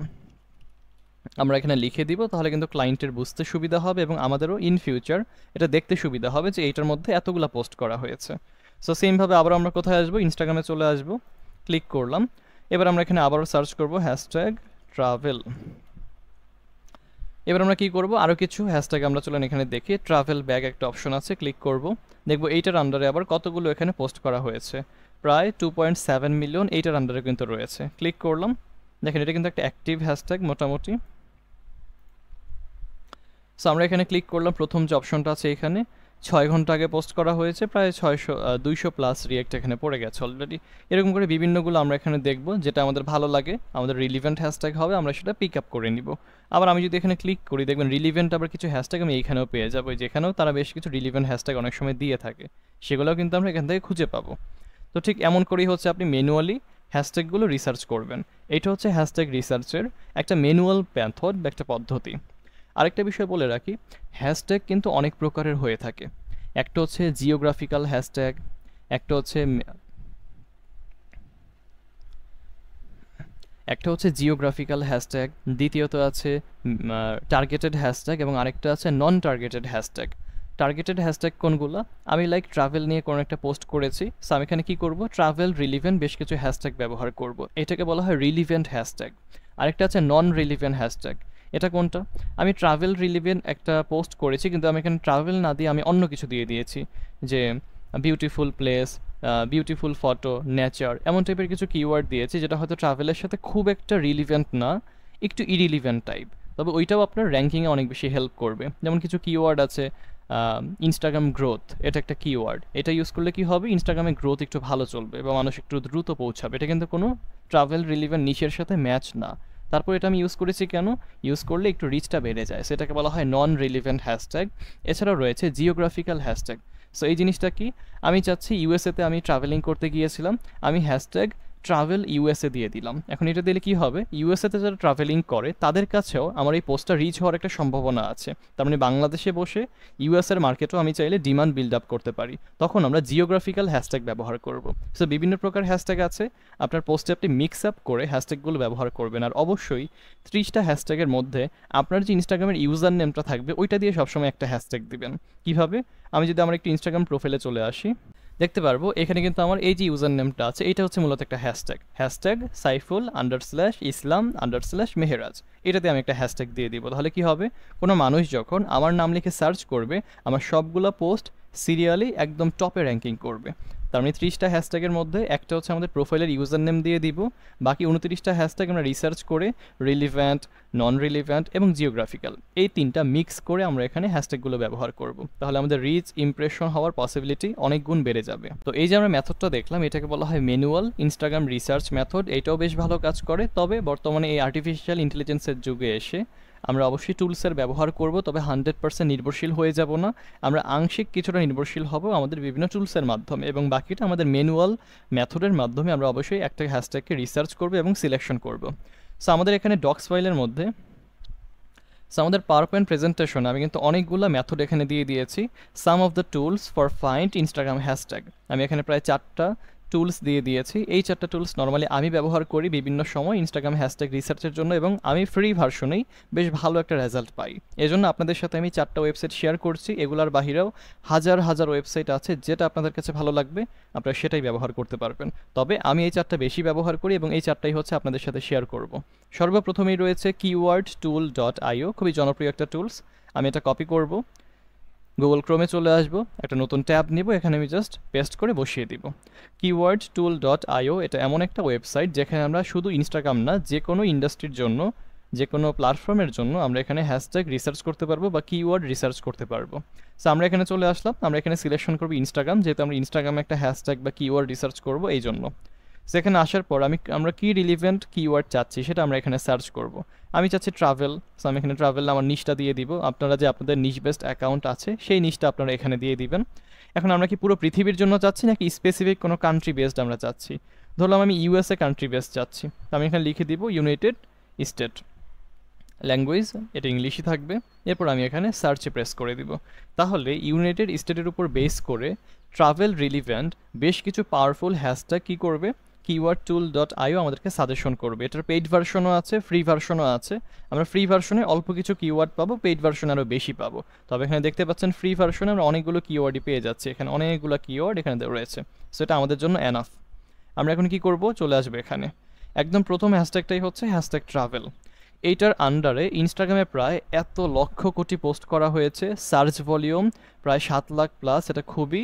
আমরা এখানে লিখে দিব, তাহলে কিন্তু ক্লায়েন্টের বুঝতে সুবিধা হবে এবং আমাদেরও ইন ফিউচার এটা দেখতে সুবিধা হবে যে এইটার মধ্যে এতগুলো পোস্ট করা হয়েছে। সো সেমভাবে আবার আমরা কোথায় আসবো, ইনস্টাগ্রামে চলে আসবো, ক্লিক করলাম। এবার আমরা এখানে আবারও সার্চ করব হ্যাশট্যাগ ট্রাভেল। এবার আমরা কি করব, আরও কিছু হ্যাশট্যাগ আমরা চলেন এখানে দেখি। ট্রাভেল ব্যাগ একটা অপশন আছে, ক্লিক করব, দেখব এইটার আন্ডারে আবার কতগুলো এখানে পোস্ট করা হয়েছে, প্রায় 2.7 মিলিয়ন এইটার আন্ডারে কিন্তু রয়েছে। ক্লিক করলাম, দেখেন এটা কিন্তু একটা অ্যাক্টিভ হ্যাশট্যাগ মোটামুটি। সো আমরা এখানে ক্লিক করলাম, প্রথম যে অপশনটা আছে এখানে 6 ঘন্টা আগে পোস্ট করা হয়েছে, প্রায় 200+ রিয়েক্ট এখানে পড়ে গেছে অলরেডি। এরকম করে বিভিন্নগুলো আমরা এখানে দেখব, যেটা আমাদের ভালো লাগে, আমাদের রিলিভেন্ট হ্যাশট্যাগ হবে, আমরা সেটা পিক আপ করে নিব। আবার আমি যদি এখানে ক্লিক করি, দেখবেন রিলিভেন্ট আবার কিছু হ্যাশট্যাগ আমি এইখানেও পেয়ে যাবো, যেখানেও তারা বেশ কিছু রিলিভেন্ট হ্যাশট্যাগ অনেক সময় দিয়ে থাকে, সেগুলোও কিন্তু আমরা এখান থেকে খুঁজে পাবো। তো ঠিক এমন করেই হচ্ছে আপনি ম্যানুয়ালি হ্যাশট্যাগুলো রিসার্চ করবেন। এইটা হচ্ছে হ্যাশট্যাগ রিসার্চের একটা ম্যানুয়াল মেথড বা একটা পদ্ধতি। আরেকটা বিষয় বলে রাখি, হ্যাশট্যাগ কিন্তু অনেক প্রকারের হয়ে থাকে। একটা হচ্ছে জিওগ্রাফিক্যাল হ্যাশট্যাগ, দ্বিতীয়ত আছে টার্গেটেড হ্যাশট্যাগ, এবং আরেকটা আছে নন টার্গেটেড হ্যাশট্যাগ। টার্গেটেড হ্যাশট্যাগ কোনগুলো, আমি লাইক ট্রাভেল নিয়ে কোনো একটা পোস্ট করেছি, সো আমি এখানে কী করব, ট্রাভেল রিলিভেন্ট বেশ কিছু হ্যাশট্যাগ ব্যবহার করব, এটাকে বলা হয় রিলিভেন্ট হ্যাশট্যাগ। আরেকটা আছে নন রিলিভেন্ট হ্যাশট্যাগ, এটা কোনটা, আমি ট্রাভেল রিলিভেন্ট একটা পোস্ট করেছি কিন্তু আমি এখানে ট্রাভেল না দিয়ে আমি অন্য কিছু দিয়ে দিয়েছি, যে beautiful place, beautiful photo, nature, এমন টাইপের কিছু কিওয়ার্ড দিয়েছি যেটা হয়তো ট্রাভেলের সাথে খুব একটা রিলিভেন্ট না, একটু ইরিলিভেন্ট টাইপ, তবে ওইটাও আপনার র্যাঙ্কিংয়ে অনেক বেশি হেল্প করবে। যেমন কিছু কিওয়ার্ড আছে, ইনস্টাগ্রাম গ্রোথ, এটা একটা কিওয়ার্ড, এটা ইউজ করলে কি হবে, ইনস্টাগ্রামে গ্রোথ একটু ভালো চলবে বা মানুষ একটু দ্রুত পৌঁছাবে, এটা কিন্তু কোনো ট্রাভেল রিলিভেন্ট নিশের সাথে ম্যাচ না। তারপর এটা আমি ইউজ করেছি কেন, ইউজ করলে একটু রিচটা বেড়ে যায়, সেটাকে বলা হয় নন রিলিভেন্ট হ্যাশট্যাগ। এছাড়াও রয়েছে জিওগ্রাফিক্যাল হ্যাশট্যাগ। সো এই জিনিসটা কি, আমি চাচ্ছি ইউএসএতে আমি ট্রাভেলিং করতে গিয়েছিলাম, আমি হ্যাশট্যাগ ট্রাভেল ইউএসএ দিয়ে দিলাম। এখন এটা দিলে কি হবে, ইউএসএতে যারা ট্রাভেলিং করে তাদের কাছেও আমার এই পোস্টটা রিচ হওয়ার একটা সম্ভাবনা আছে। তার মানে বাংলাদেশে বসে ইউএসএর মার্কেটও আমি চাইলে ডিমান্ড বিল্ড আপ করতে পারি, তখন আমরা জিওগ্রাফিক্যাল হ্যাশট্যাগ ব্যবহার করব। সো বিভিন্ন প্রকার হ্যাশট্যাগ আছে, আপনার পোস্টে আপনি মিক্স আপ করে হ্যাশট্যাগুলো ব্যবহার করবেন। আর অবশ্যই 30টা হ্যাশট্যাগের মধ্যে আপনার যে ইনস্টাগ্রামের ইউজার নেমটা থাকবে ওইটা দিয়ে সবসময় একটা হ্যাশট্যাগ দিবেন। কিভাবে, আমি যদি আমার একটু ইনস্টাগ্রাম প্রোফাইলে চলে আসি, দেখতে পারবো এখানে কিন্তু আমার এই যে ইউজার নেমটা আছে এটা হচ্ছে মূলত একটা হ্যাশট্যাগ সাইফুল আন্ডারস্ল্যাশ ইসলাম আন্ডারস্ল্যাশ মেহেরাজ, এটাতে আমি একটা হ্যাশট্যাগ দিয়ে দিব। তাহলে কি হবে, কোনো মানুষ যখন আমার নাম লিখে সার্চ করবে আমার সবগুলো পোস্ট সিরিয়ালি একদম টপে র্যাঙ্কিং করবে। তার মানে 30টা হ্যাশট্যাগের মধ্যে একটা হচ্ছে আমাদের প্রোফাইলের ইউজার নেম দিয়ে দিব, বাকি 29টা হ্যাশট্যাগ আমরা রিসার্চ করে রিলিভ্যান্ট, নন রিলিভ্যান্ট এবং জিওগ্রাফিক্যাল এই তিনটা মিক্স করে আমরা এখানে হ্যাশট্যাগুলো ব্যবহার করব। তাহলে আমাদের রিচ ইমপ্রেশন হওয়ার পসিবিলিটি অনেক গুণ বেড়ে যাবে। তো এই যে আমরা মেথডটা দেখলাম এটাকে বলা হয় ম্যানুয়াল ইনস্টাগ্রাম রিসার্চ মেথড, এটাও বেশ ভালো কাজ করে। তবে বর্তমানে এই আর্টিফিশিয়াল ইন্টেলিজেন্সের যুগে এসে আমরা অবশ্যই টুলসের ব্যবহার করব, তবে 100% নির্ভরশীল হয়ে যাব না। আমরা আংশিক কিছুটা নির্ভরশীল হব আমাদের বিভিন্ন টুলসের মাধ্যমে, এবং বাকিটা আমাদের ম্যানুয়াল মেথডের মাধ্যমে আমরা অবশ্যই একটা হ্যাশট্যাগকে রিসার্চ করব এবং সিলেকশন করব। সো আমাদের এখানে ডক্স ফাইলের মধ্যে আমাদের পাওয়ার পয়েন্ট প্রেজেন্টেশন আমি কিন্তু অনেকগুলো মেথড এখানে দিয়ে দিয়েছি। Some of the tools for find Instagram hashtag আমি এখানে প্রায় 4টা টুলস দিয়ে দিয়েছি। এই 4টা টুলস নর্মালি আমি ব্যবহার করি বিভিন্ন সময় ইনস্টাগ্রাম হ্যাশট্যাগ রিসার্চের জন্য, এবং আমি ফ্রি ভার্সনেই বেশ ভালো একটা রেজাল্ট পাই। এজন্য আপনাদের সাথে আমি 4টা ওয়েবসাইট শেয়ার করছি। এগুলোর বাহিরেও হাজার হাজার ওয়েবসাইট আছে, যেটা আপনাদের কাছে ভালো লাগবে আপনারা সেটাই ব্যবহার করতে পারবেন। তবে আমি এই 4টা বেশি ব্যবহার করি এবং এই 4টাই হচ্ছে আপনাদের সাথে শেয়ার করব। সর্বপ্রথমেই রয়েছে keywordtool.io, খুবই জনপ্রিয় একটা টুলস। আমি এটা কপি করব, গুগল ক্রোমে চলে আসবো, একটা নতুন ট্যাব নিব, এখানে আমি জাস্ট পেস্ট করে বসিয়ে দিব। keywordtool.io এটা এমন একটা ওয়েবসাইট যেখানে আমরা শুধু ইনস্টাগ্রাম না, যে কোনো ইন্ডাস্ট্রির জন্য, যে কোনো প্ল্যাটফর্মের জন্য আমরা এখানে হ্যাশট্যাগ রিসার্চ করতে পারবো বা কিওয়ার্ড রিসার্চ করতে পারবো। সো আমরা এখানে চলে আসলাম, আমরা এখানে সিলেকশন করবো ইনস্টাগ্রাম, যেহেতু আমরা ইনস্টাগ্রামে একটা হ্যাশট্যাগ বা কিওয়ার্ড রিসার্চ করবো এই জন্য। সেখানে আসার পর আমরা কি রিলিভেন্ট কিওয়ার্ড চাচ্ছি সেটা আমরা এখানে সার্চ করব। আমি চাচ্ছি ট্রাভেল, সো আমি এখানে ট্রাভেল আমার নিশটা দিয়ে দিব। আপনারা যে আপনাদের নিশ বেস্ট অ্যাকাউন্ট আছে সেই নিশটা আপনারা এখানে দিয়ে দিবেন। এখন আমরা কি পুরো পৃথিবীর জন্য চাচ্ছি নাকি স্পেসিফিক কোনো কান্ট্রি বেসড আমরা চাচ্ছি? ধরলাম আমি ইউএসএ কান্ট্রি বেসড চাচ্ছি, তো আমি এখানে লিখে দিব ইউনাইটেড স্টেট, ল্যাঙ্গুয়েজ এটা ইংলিশই থাকবে। এরপর আমি এখানে সার্চে প্রেস করে দিব। তাহলে ইউনাইটেড স্টেটের উপর বেস করে ট্রাভেল রিলিভেন্ট বেশ কিছু পাওয়ারফুল হ্যাশট্যাগ কী করবে, keywordtool.io আমাদেরকে সাজেশন করবে। এটার পেইড ভার্সনও আছে, ফ্রি ভার্সনও আছে। আমরা ফ্রি ভার্সনে অল্প কিছু কিওয়ার্ড পাবো, পেইড ভার্সনে আরও বেশি পাবো। তবে এখানে দেখতে পাচ্ছেন ফ্রি ভার্সনে আমরা অনেকগুলো কিওয়ার্ডই পেয়ে যাচ্ছি, এখানে অনেকগুলো কিওয়ার্ড এখানে রয়েছে। সো এটা আমাদের জন্য এনাফ। আমরা এখন কি করব, চলে আসবে এখানে একদম প্রথম হ্যাশট্যাগটাই হচ্ছে হ্যাশট্যাগ ট্রাভেল। এইটার আন্ডারে ইনস্টাগ্রামে প্রায় এত লক্ষ কোটি পোস্ট করা হয়েছে, সার্চ ভলিউম প্রায় 7 লাখ প্লাস, এটা খুবই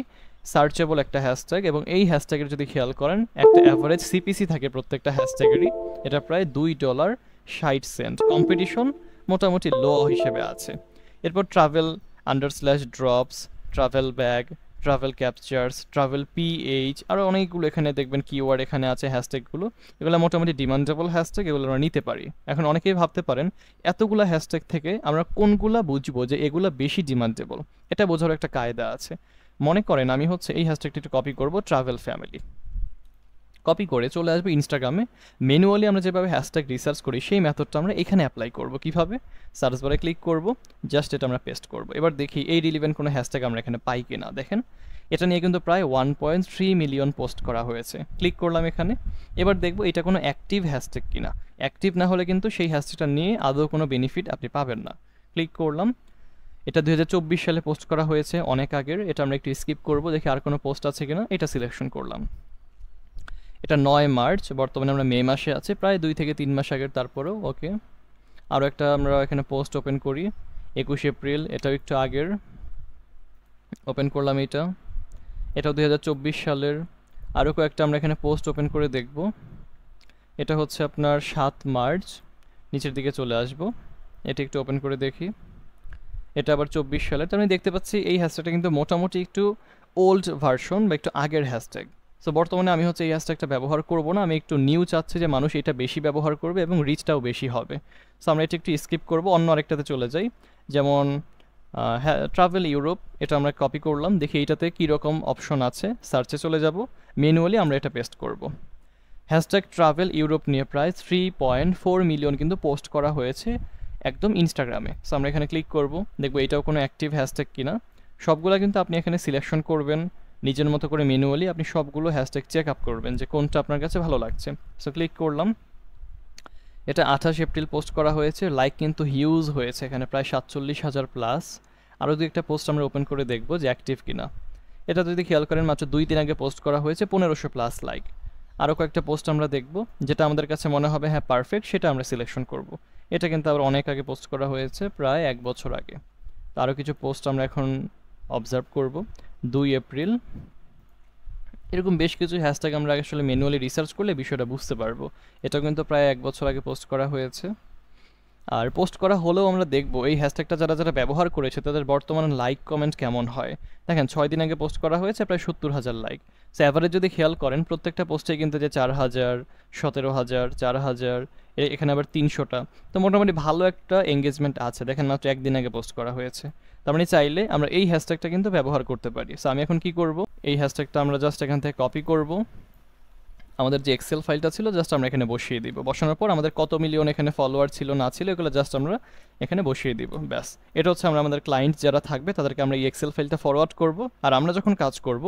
সার্চেবল একটা হ্যাশট্যাগ। এবং এই হ্যাশট্যাগের যদি খেয়াল করেন একটা অ্যাভারেজ সিপিসি থাকে প্রত্যেকটা হ্যাশট্যাগেরই, এটা প্রায় $2.60। কম্পিটিশন মোটামুটি লো হিসেবে আছে। এরপর travel underslash drops, travel bag, travel captures, travel PH, আরও অনেকগুলো এখানে দেখবেন কিওয়ার্ড এখানে আছে হ্যাশট্যাগুলো। এগুলো মোটামুটি ডিমান্ডেবল হ্যাশট্যাগ, এগুলো আমরা নিতে পারি। এখন অনেকেই ভাবতে পারেন এতগুলো হ্যাশট্যাগ থেকে আমরা কোনগুলা বুঝবো যে এগুলো বেশি ডিমান্ডেবল, এটা বোঝার একটা কায়দা আছে। মনে করেন আমি হচ্ছে এই হ্যাশট্যাগটি একটু কপি করব, ট্রাভেল ফ্যামিলি, কপি করে চলে আসবে ইনস্টাগ্রামে। ম্যানুয়ালি আমরা যেভাবে হ্যাশট্যাগ রিসার্চ করি সেই মেথডটা আমরা এখানে অ্যাপ্লাই করব। কিভাবে, সার্চ বারে ক্লিক করব, জাস্ট এটা আমরা পেস্ট করব। এবার দেখি এই রিলিভেন্ট কোনো হ্যাশট্যাগ আমরা এখানে পাই কিনা। দেখেন এটা নিয়ে কিন্তু প্রায় 1.3 মিলিয়ন পোস্ট করা হয়েছে। ক্লিক করলাম এখানে, এবার দেখব এটা কোনো অ্যাক্টিভ হ্যাশট্যাগ কিনা। অ্যাক্টিভ না হলে কিন্তু সেই হ্যাশট্যাগটা নিয়ে আদৌ কোনো বেনিফিট আপনি পাবেন না। ক্লিক করলাম, এটা 2024 সালে পোস্ট করা হয়েছে, অনেক আগের। এটা আমরা একটু স্কিপ করব, দেখি আর কোনো পোস্ট আছে কিনা। এটা সিলেকশন করলাম, এটা 9 মার্চ, বর্তমানে আমরা মে মাসে আছে, প্রায় 2 থেকে 3 মাস আগের। তারপরেও ওকে, আরও একটা আমরা এখানে পোস্ট ওপেন করি, 21 এপ্রিল, এটাও একটু আগের। ওপেন করলাম এটাও 2024 সালের। আরও কয়েকটা আমরা এখানে পোস্ট ওপেন করে দেখব। এটা হচ্ছে আপনার 7 মার্চ, নিচের দিকে চলে আসব, এটা একটু ওপেন করে দেখি, এটা আবার 24 সালের। তো আমি দেখতে পাচ্ছি এই হ্যাশট্যাগটা কিন্তু মোটামুটি একটু ওল্ড ভার্সন বা একটু আগের হ্যাশট্যাগ। সো বর্তমানে আমি হচ্ছে এই হ্যাশট্যাগটা ব্যবহার করব না, আমি একটু নিউ চাচ্ছি যে মানুষ এটা বেশি ব্যবহার করবে এবং রিচটাও বেশি হবে। সো আমরা এটা একটু স্কিপ করব, অন্য আরেকটাতে চলে যাই। যেমন ট্রাভেল ইউরোপ, এটা আমরা কপি করলাম, দেখি এইটাতে কীরকম অপশন আছে। সার্চে চলে যাব, ম্যানুয়ালি আমরা এটা পেস্ট করব। হ্যাশট্যাগ ট্রাভেল ইউরোপ নিয়ে প্রায় 3.4 মিলিয়ন কিন্তু পোস্ট করা হয়েছে একদম ইনস্টাগ্রামে। সো আমরা এখানে ক্লিক করব, দেখবো এটাও কোনো অ্যাক্টিভ হ্যাশট্যাগ কিনা। সবগুলো কিন্তু আপনি এখানে সিলেকশন করবেন নিজের মতো করে, ম্যানুয়ালি আপনি সবগুলো হ্যাশট্যাগ চেক আপ করবেন যে কোনটা আপনার কাছে ভালো লাগছে। সো ক্লিক করলাম, এটা 28 এপ্রিল পোস্ট করা হয়েছে, লাইক কিন্তু হিউজ হয়েছে এখানে প্রায় 47,000 প্লাস। আরও দু একটা পোস্ট আমরা ওপেন করে দেখব যে অ্যাক্টিভ কিনা। এটা যদি খেয়াল করেন মাত্র 2 দিন আগে পোস্ট করা হয়েছে 1500+ লাইক। আরও কয়েকটা পোস্ট আমরা দেখব যেটা আমাদের কাছে মনে হবে হ্যাঁ পারফেক্ট, সেটা আমরা সিলেকশন করব। এটা কিন্তু আবার অনেক আগে পোস্ট করা হয়েছে, প্রায় 1 বছর আগে। তো আরও কিছু পোস্ট আমরা এখন অবজার্ভ করব। 2 এপ্রিল, এরকম বেশ কিছু হ্যাশট্যাগ আমরা আসলে ম্যানুয়ালি রিসার্চ করলে বিষয়টা বুঝতে পারবো। এটা কিন্তু প্রায় 1 বছর আগে পোস্ট করা হয়েছে। আর পোস্ট করা হলেও আমরা দেখব এই হ্যাশট্যাগটা যারা যারা ব্যবহার করেছে তাদের বর্তমান লাইক কমেন্ট কেমন হয়। দেখেন 6 দিন আগে পোস্ট করা হয়েছে প্রায় 70,000 লাইক। সো অ্যাভারেজ যদি খেয়াল করেন প্রত্যেকটা পোস্টে কিন্তু যে 4,000, 17,000, 4,000, এখানে আবার 300টা। তো মোটামুটি ভালো একটা এঙ্গেজমেন্ট আছে। দেখেন মাত্র 1 দিন আগে পোস্ট করা হয়েছে। তার মানে চাইলে আমরা এই হ্যাশট্যাগটা কিন্তু ব্যবহার করতে পারি। সো আমি এখন কি করব, এই হ্যাশট্যাগটা আমরা জাস্ট এখান থেকে কপি করব। আমাদের যে এক্সেল ফাইলটা ছিল জাস্ট আমরা এখানে বসিয়ে দিব। বসানোর পর আমাদের কত মিলিয়ন এখানে ফলোয়ার ছিল না ছিল এগুলো জাস্ট আমরা এখানে বসিয়ে দিব, ব্যাস। এটা হচ্ছে আমরা আমাদের ক্লায়েন্ট যারা থাকবে তাদেরকে আমরা এই এক্সেল ফাইলটা ফরওয়ার্ড করব। আর আমরা যখন কাজ করব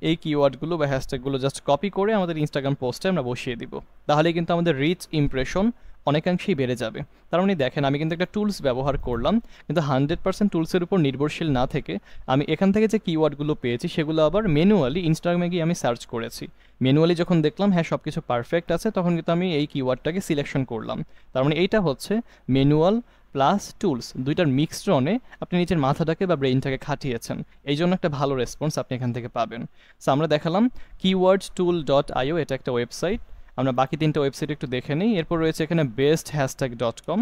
এই কিওয়ার্ডগুলো বা হ্যাশট্যাগুলো জাস্ট কপি করে আমাদের ইনস্টাগ্রাম পোস্টে আমরা বসিয়ে দিব। তাহলে কিন্তু আমাদের রিচ ইমপ্রেশন অনেকাংশেই বেড়ে যাবে। তার মানে দেখেন আমি কিন্তু একটা টুলস ব্যবহার করলাম, কিন্তু 100% টুলসের উপর নির্ভরশীল না থেকে আমি এখান থেকে যে কিওয়ার্ডগুলো পেয়েছি সেগুলো আবার ম্যানুয়ালি ইনস্টাগ্রামে গিয়ে আমি সার্চ করেছি। ম্যানুয়ালি যখন দেখলাম হ্যাঁ সব কিছু পারফেক্ট আছে তখন কিন্তু আমি এই কিওয়ার্ডটাকে সিলেকশন করলাম। তার মানে এইটা হচ্ছে ম্যানুয়াল প্লাস টুলস দুইটার মিক্সড্রনে আপনি নিজের মাথাটাকে বা ব্রেইনটাকে খাটিয়েছেন, এই জন্য একটা ভালো রেসপন্স আপনি এখান থেকে পাবেন। সো আমরা দেখালাম keywordstool.io, এটা একটা ওয়েবসাইট। আমরা বাকি 3টা ওয়েবসাইট একটু দেখে নিই। এরপর রয়েছে এখানে besthashtag.com,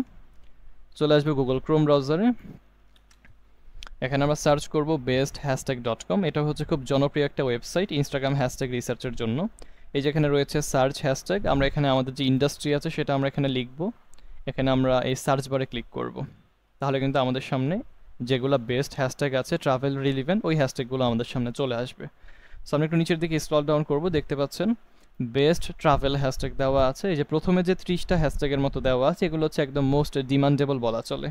চলে আসবে গুগল ক্রোম ব্রাউজারে। এখানে আমরা সার্চ করব besthashtag.com। এটা হচ্ছে খুব জনপ্রিয় একটা ওয়েবসাইট ইনস্টাগ্রাম হ্যাশট্যাগ রিসার্চের জন্য। এই যে এখানে রয়েছে সার্চ হ্যাশট্যাগ, আমরা এখানে আমাদের যে ইন্ডাস্ট্রি আছে সেটা আমরা এখানে লিখব। এখানে আমরা এই সার্চ বারে ক্লিক করব, তাহলে কিন্তু আমাদের সামনে যেগুলো বেস্ট হ্যাশট্যাগ আছে ট্রাভেল রিলিভেন্ট ওই হ্যাশট্যাগুলো আমাদের সামনে চলে আসবে। সো আমরা একটু নিচের দিকে স্ক্রল ডাউন করব, দেখতে পাচ্ছেন বেস্ট ট্রাভেল হ্যাশট্যাগ দেওয়া আছে। এই যে প্রথমে যে 30টা হ্যাশট্যাগের মতো দেওয়া আছে এগুলো হচ্ছে একদম মোস্ট ডিমান্ডেবল বলা চলে।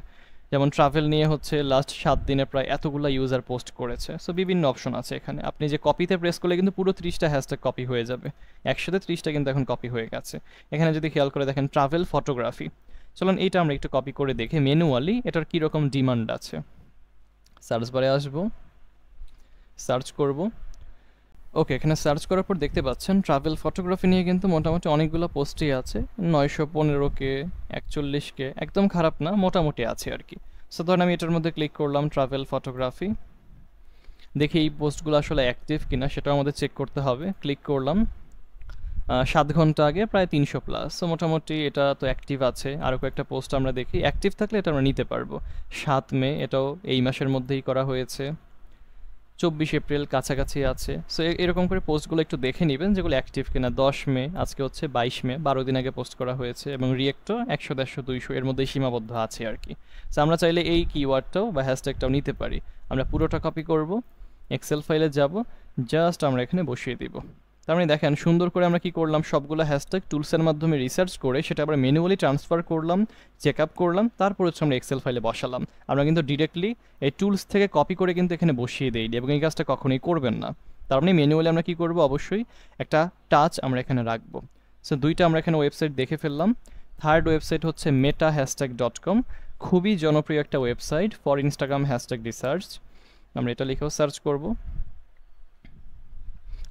যেমন ট্রাভেল নিয়ে হচ্ছে লাস্ট 7 দিনে প্রায় এতগুলো ইউজার পোস্ট করেছে। সো বিভিন্ন অপশন আছে এখানে, আপনি যে কপিতে প্রেস করলে কিন্তু পুরো 30টা হ্যাশট্যাগ কপি হয়ে যাবে। একসাথে 30টা কিন্তু এখন কপি হয়ে গেছে। এখানে যদি খেয়াল করে দেখেন ট্রাভেল ফটোগ্রাফি, চলুন এইটা আমরা একটু কপি করে দেখে ম্যানুয়ালি এটার কীরকম ডিমান্ড আছে। সার্চ বারে আসবো, সার্চ করব। ওকে, এখানে সার্চ করার পর দেখতে পাচ্ছেন ট্রাভেল ফটোগ্রাফি নিয়ে কিন্তু মোটামুটি অনেকগুলো পোস্টই আছে। 915K, 41K, একদম খারাপ না, মোটামুটি আছে আর কি। সো ধরেন আমি এটার মধ্যে ক্লিক করলাম ট্রাভেল ফটোগ্রাফি, দেখি এই পোস্টগুলো আসলে অ্যাক্টিভ কিনা সেটাও আমাদের চেক করতে হবে। ক্লিক করলাম, 7 ঘন্টা আগে প্রায় 300+। সো মোটামুটি এটা তো অ্যাক্টিভ আছে। আরও কয়েকটা পোস্ট আমরা দেখি, অ্যাক্টিভ থাকলে এটা আমরা নিতে পারবো। 7 মে, এটাও এই মাসের মধ্যেই করা হয়েছে। 24 এপ্রিল কাছাকাছি আছে। সো এরকম করে পোস্টগুলো একটু দেখে নেবেন যেগুলো অ্যাক্টিভ কিনা। 10 মে, আজকে হচ্ছে 22 মে, 12 দিন আগে পোস্ট করা হয়েছে এবং রিয়েক্টও 100, 150, 200 এর মধ্যেই সীমাবদ্ধ আছে আর কি। সো আমরা চাইলে এই কিওয়ার্ডটাও বা হ্যাশট্যাগটাও নিতে পারি। আমরা পুরোটা কপি করব, এক্সেল ফাইলে যাব, জাস্ট আমরা এখানে বসিয়ে দিব। তার মানে দেখেন সুন্দর করে আমরা কি করলাম, সবগুলো হ্যাশট্যাগ টুলসের মাধ্যমে রিসার্চ করে সেটা আমরা ম্যানুয়ালি ট্রান্সফার করলাম, চেক আপ করলাম, তারপর হচ্ছে আমরা এক্সেল ফাইলে বসালাম। আমরা কিন্তু ডিরেক্টলি এই টুলস থেকে কপি করে কিন্তু এখানে বসিয়ে দিই এবং এই কাজটা কখনোই করবেন না। তার মানে ম্যানুয়ালি আমরা কি করব, অবশ্যই একটা টাচ আমরা এখানে রাখবো। সো 2টা আমরা এখানে ওয়েবসাইট দেখে ফেললাম। থার্ড ওয়েবসাইট হচ্ছে metahashtag.com, খুবই জনপ্রিয় একটা website for Instagram hashtag research. আমরা এটা লিখেও সার্চ করব,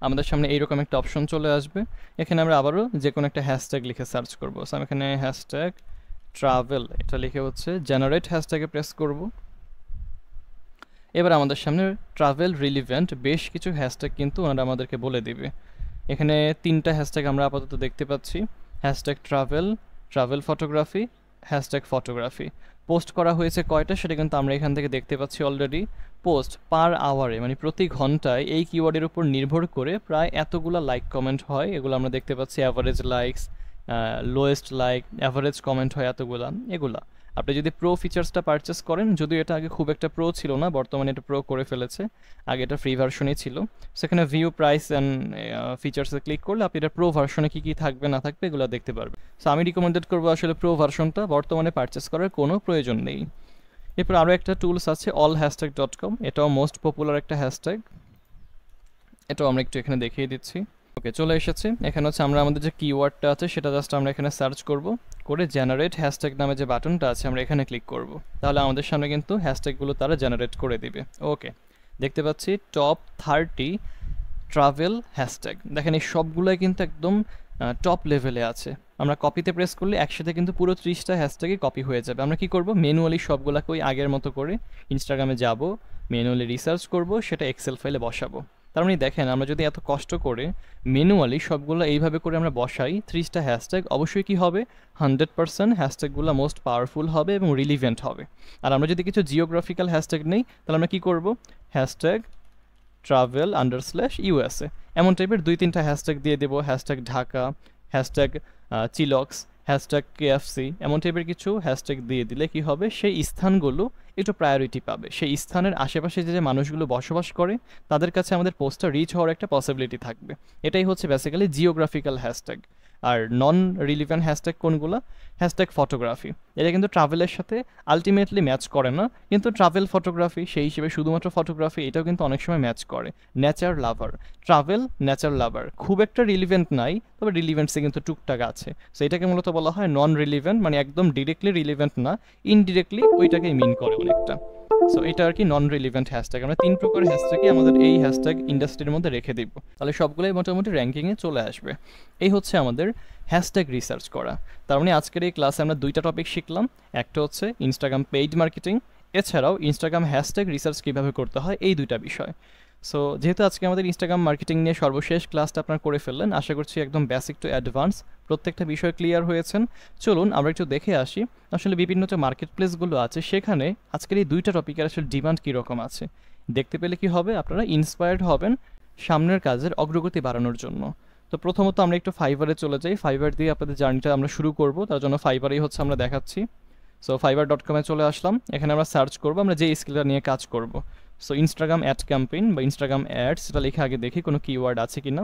আমাদের সামনে এইরকম একটা অপশন চলে আসবে। এখানে আমরা আবারও যে কোনো একটা হ্যাশট্যাগ লিখে সার্চ করব। সো আমি এখানে হ্যাশট্যাগ ট্রাভেল এটা লিখে হচ্ছে জেনারেট হ্যাশট্যাগে প্রেস করব। এবার আমাদের সামনে ট্রাভেল রিলিভেন্ট বেশ কিছু হ্যাশট্যাগ কিন্তু ওনারা আমাদেরকে বলে দিবে। এখানে 3টা হ্যাশট্যাগ আমরা আপাতত দেখতে পাচ্ছি, hashtag travel, travel photography, hashtag photography. Post করা হয়েছে কয়টা সেটা কিন্তু আমরা এখান থেকে দেখতে পাচ্ছি অলরেডি। পোস্ট পার আওয়ারে মানে প্রতি ঘন্টায় এই কিওয়ার্ডের উপর নির্ভর করে প্রায় এতগুলা লাইক কমেন্ট হয়, এগুলো আমরা দেখতে পাচ্ছি। Average likes, lowest like, average comment হয় এতগুলা। এগুলা আপনি যদি প্রো ফিচার্সটা পারচেস করেন, যদিও এটা আগে খুব একটা প্রো ছিল না, বর্তমানে এটা প্রো করে ফেলেছে, আগে এটা ফ্রি ভার্সনই ছিল। সেখানে ভিউ প্রাইস অ্যান্ড ফিচার্সে ক্লিক করলে আপনি এটা প্রো ভার্সনে কী কী থাকবে না থাকবে এগুলো দেখতে পারবেন। সো আমি রিকমেন্ডেড করবো আসলে প্রো ভার্সনটা বর্তমানে পারচেস করার কোনো প্রয়োজন নেই। এরপর আরও একটা টুলস আছে allhashtag.com, এটাও মোস্ট পপুলার একটা হ্যাশট্যাগ, এটাও আমরা একটু এখানে দেখিয়ে দিচ্ছি। ওকে, চলে এসেছে। এখানে হচ্ছে আমরা আমাদের যে কিওয়ার্ডটা আছে সেটা জাস্ট আমরা এখানে সার্চ করব, করে জেনারেট হ্যাশট্যাগ নামে যে বাটনটা আছে আমরা এখানে ক্লিক করব, তাহলে আমাদের সামনে কিন্তু হ্যাশট্যাগুলো তারা জেনারেট করে দিবে। ওকে, দেখতে পাচ্ছি টপ 30 ট্রাভেল হ্যাশট্যাগ। দেখেন এই সবগুলোই কিন্তু একদম টপ লেভেলে আছে। আমরা কপিতে প্রেস করলে একসাথে কিন্তু পুরো 30টা হ্যাশট্যাগই কপি হয়ে যাবে। আমরা কি করব, ম্যানুয়ালি সবগুলোকে ওই আগের মতো করে ইনস্টাগ্রামে যাব, ম্যানুয়ালি রিসার্চ করব, সেটা এক্সেল ফাইলে বসাবো। তার মানে দেখেন আমরা যদি এত কষ্ট করে ম্যানুয়ালি সবগুলো এইভাবে করে আমরা বসাই 30টা হ্যাশট্যাগ, অবশ্যই কি হবে, 100% হ্যাশট্যাগুলো মোস্ট পাওয়ারফুল হবে এবং রিলিভেন্ট হবে। আর আমরা যদি কিছু জিওগ্রাফিক্যাল হ্যাশট্যাগ নেই, তাহলে আমরা কি করব, হ্যাশট্যাগ ট্রাভেল _USA এমন টাইপের 2-3টা হ্যাশট্যাগ দিয়ে দেবো, hashtag Dhaka, hashtag Chillox, hashtag KFC, এমন টাইপের কিছু হ্যাশট্যাগ দিয়ে দিলে কি হবে, সেই স্থানগুলো একটু প্রায়োরিটি পাবে। সেই স্থানের আশেপাশে যে মানুষগুলো বসবাস করে তাদের কাছে আমাদের পোস্টটা রিচ হওয়ার একটা পসিবিলিটি থাকবে। এটাই হচ্ছে বেসিক্যালি জিওগ্রাফিক্যাল হ্যাশট্যাগ। আর নন রিলিভেন্ট হ্যাশট্যাগ কোনগুলো, হ্যাশট্যাগ ফটোগ্রাফি, এটা কিন্তু ট্রাভেলের সাথে আলটিমেটলি ম্যাচ করে না, কিন্তু ট্রাভেল ফটোগ্রাফি সেই হিসেবে শুধুমাত্র ফটোগ্রাফি এটাও কিন্তু অনেক সময় ম্যাচ করে। নেচার লাভার, ট্রাভেল নেচার লাভার খুব একটা রিলিভেন্ট নাই, তবে রিলিভেন্টসে কিন্তু টুকটাক আছে। সো এটাকে মূলত বলা হয় নন রিলিভেন্ট, মানে একদম ডিরেক্টলি রিলিভেন্ট না, ইনডিরেক্টলি ওইটাকেই মিন করে অনেকটা। সো এটা আর কি নন রিলিভেন্ট হ্যাশট্যাগ। আমরা 3 প্রকার হ্যাশট্যাগই আমাদের এই হ্যাশট্যাগ ইন্ডাস্ট্রির মধ্যে রেখে দিব, তাহলে সবগুলোই মোটামুটি র্যাঙ্কিংয়ে চলে আসবে। এই হচ্ছে আমাদের হ্যাশট্যাগ রিসার্চ করা। তার মানে আজকের এই ক্লাসে আমরা 2টা টপিক শিখলাম, একটা হচ্ছে ইনস্টাগ্রাম পেইড মার্কেটিং, এছাড়াও ইনস্টাগ্রাম হ্যাশট্যাগ রিসার্চ কীভাবে করতে হয়, এই 2টা বিষয়। সো যেহেতু আজকে আমাদের ইনস্টাগ্রাম মার্কেটিং নিয়ে সর্বশেষ ক্লাসটা আপনারা করে ফেললেন, আশা করছি একদম বেসিক টু অ্যাডভান্স প্রত্যেকটা বিষয় ক্লিয়ার হয়েছেন। চলুন আমরা একটু দেখে আসি আসলে বিভিন্ন যে মার্কেট প্লেসগুলো আছে সেখানে আজকের এই 2টা টপিকের আসলে ডিমান্ড কীরকম আছে। দেখতে পেলে কি হবে, আপনারা ইন্সপায়ার্ড হবেন সামনের কাজের অগ্রগতি বাড়ানোর জন্য। তো প্রথমত আমরা একটু ফাইবারে চলে যাই, ফাইবার দিয়ে আপনাদের জার্নিটা আমরা শুরু করব, তার জন্য ফাইবারেই হচ্ছে আমরা দেখাচ্ছি। সো fiverr.com-এ চলে আসলাম, এখানে আমরা সার্চ করব আমরা যে স্কিলটা নিয়ে কাজ করব। সো ইনস্টাগ্রাম অ্যাড ক্যাম্পেইন বা ইনস্টাগ্রাম অ্যাডস, এটা লিখে আগে দেখি কোনো কিওয়ার্ড আছে কিনা।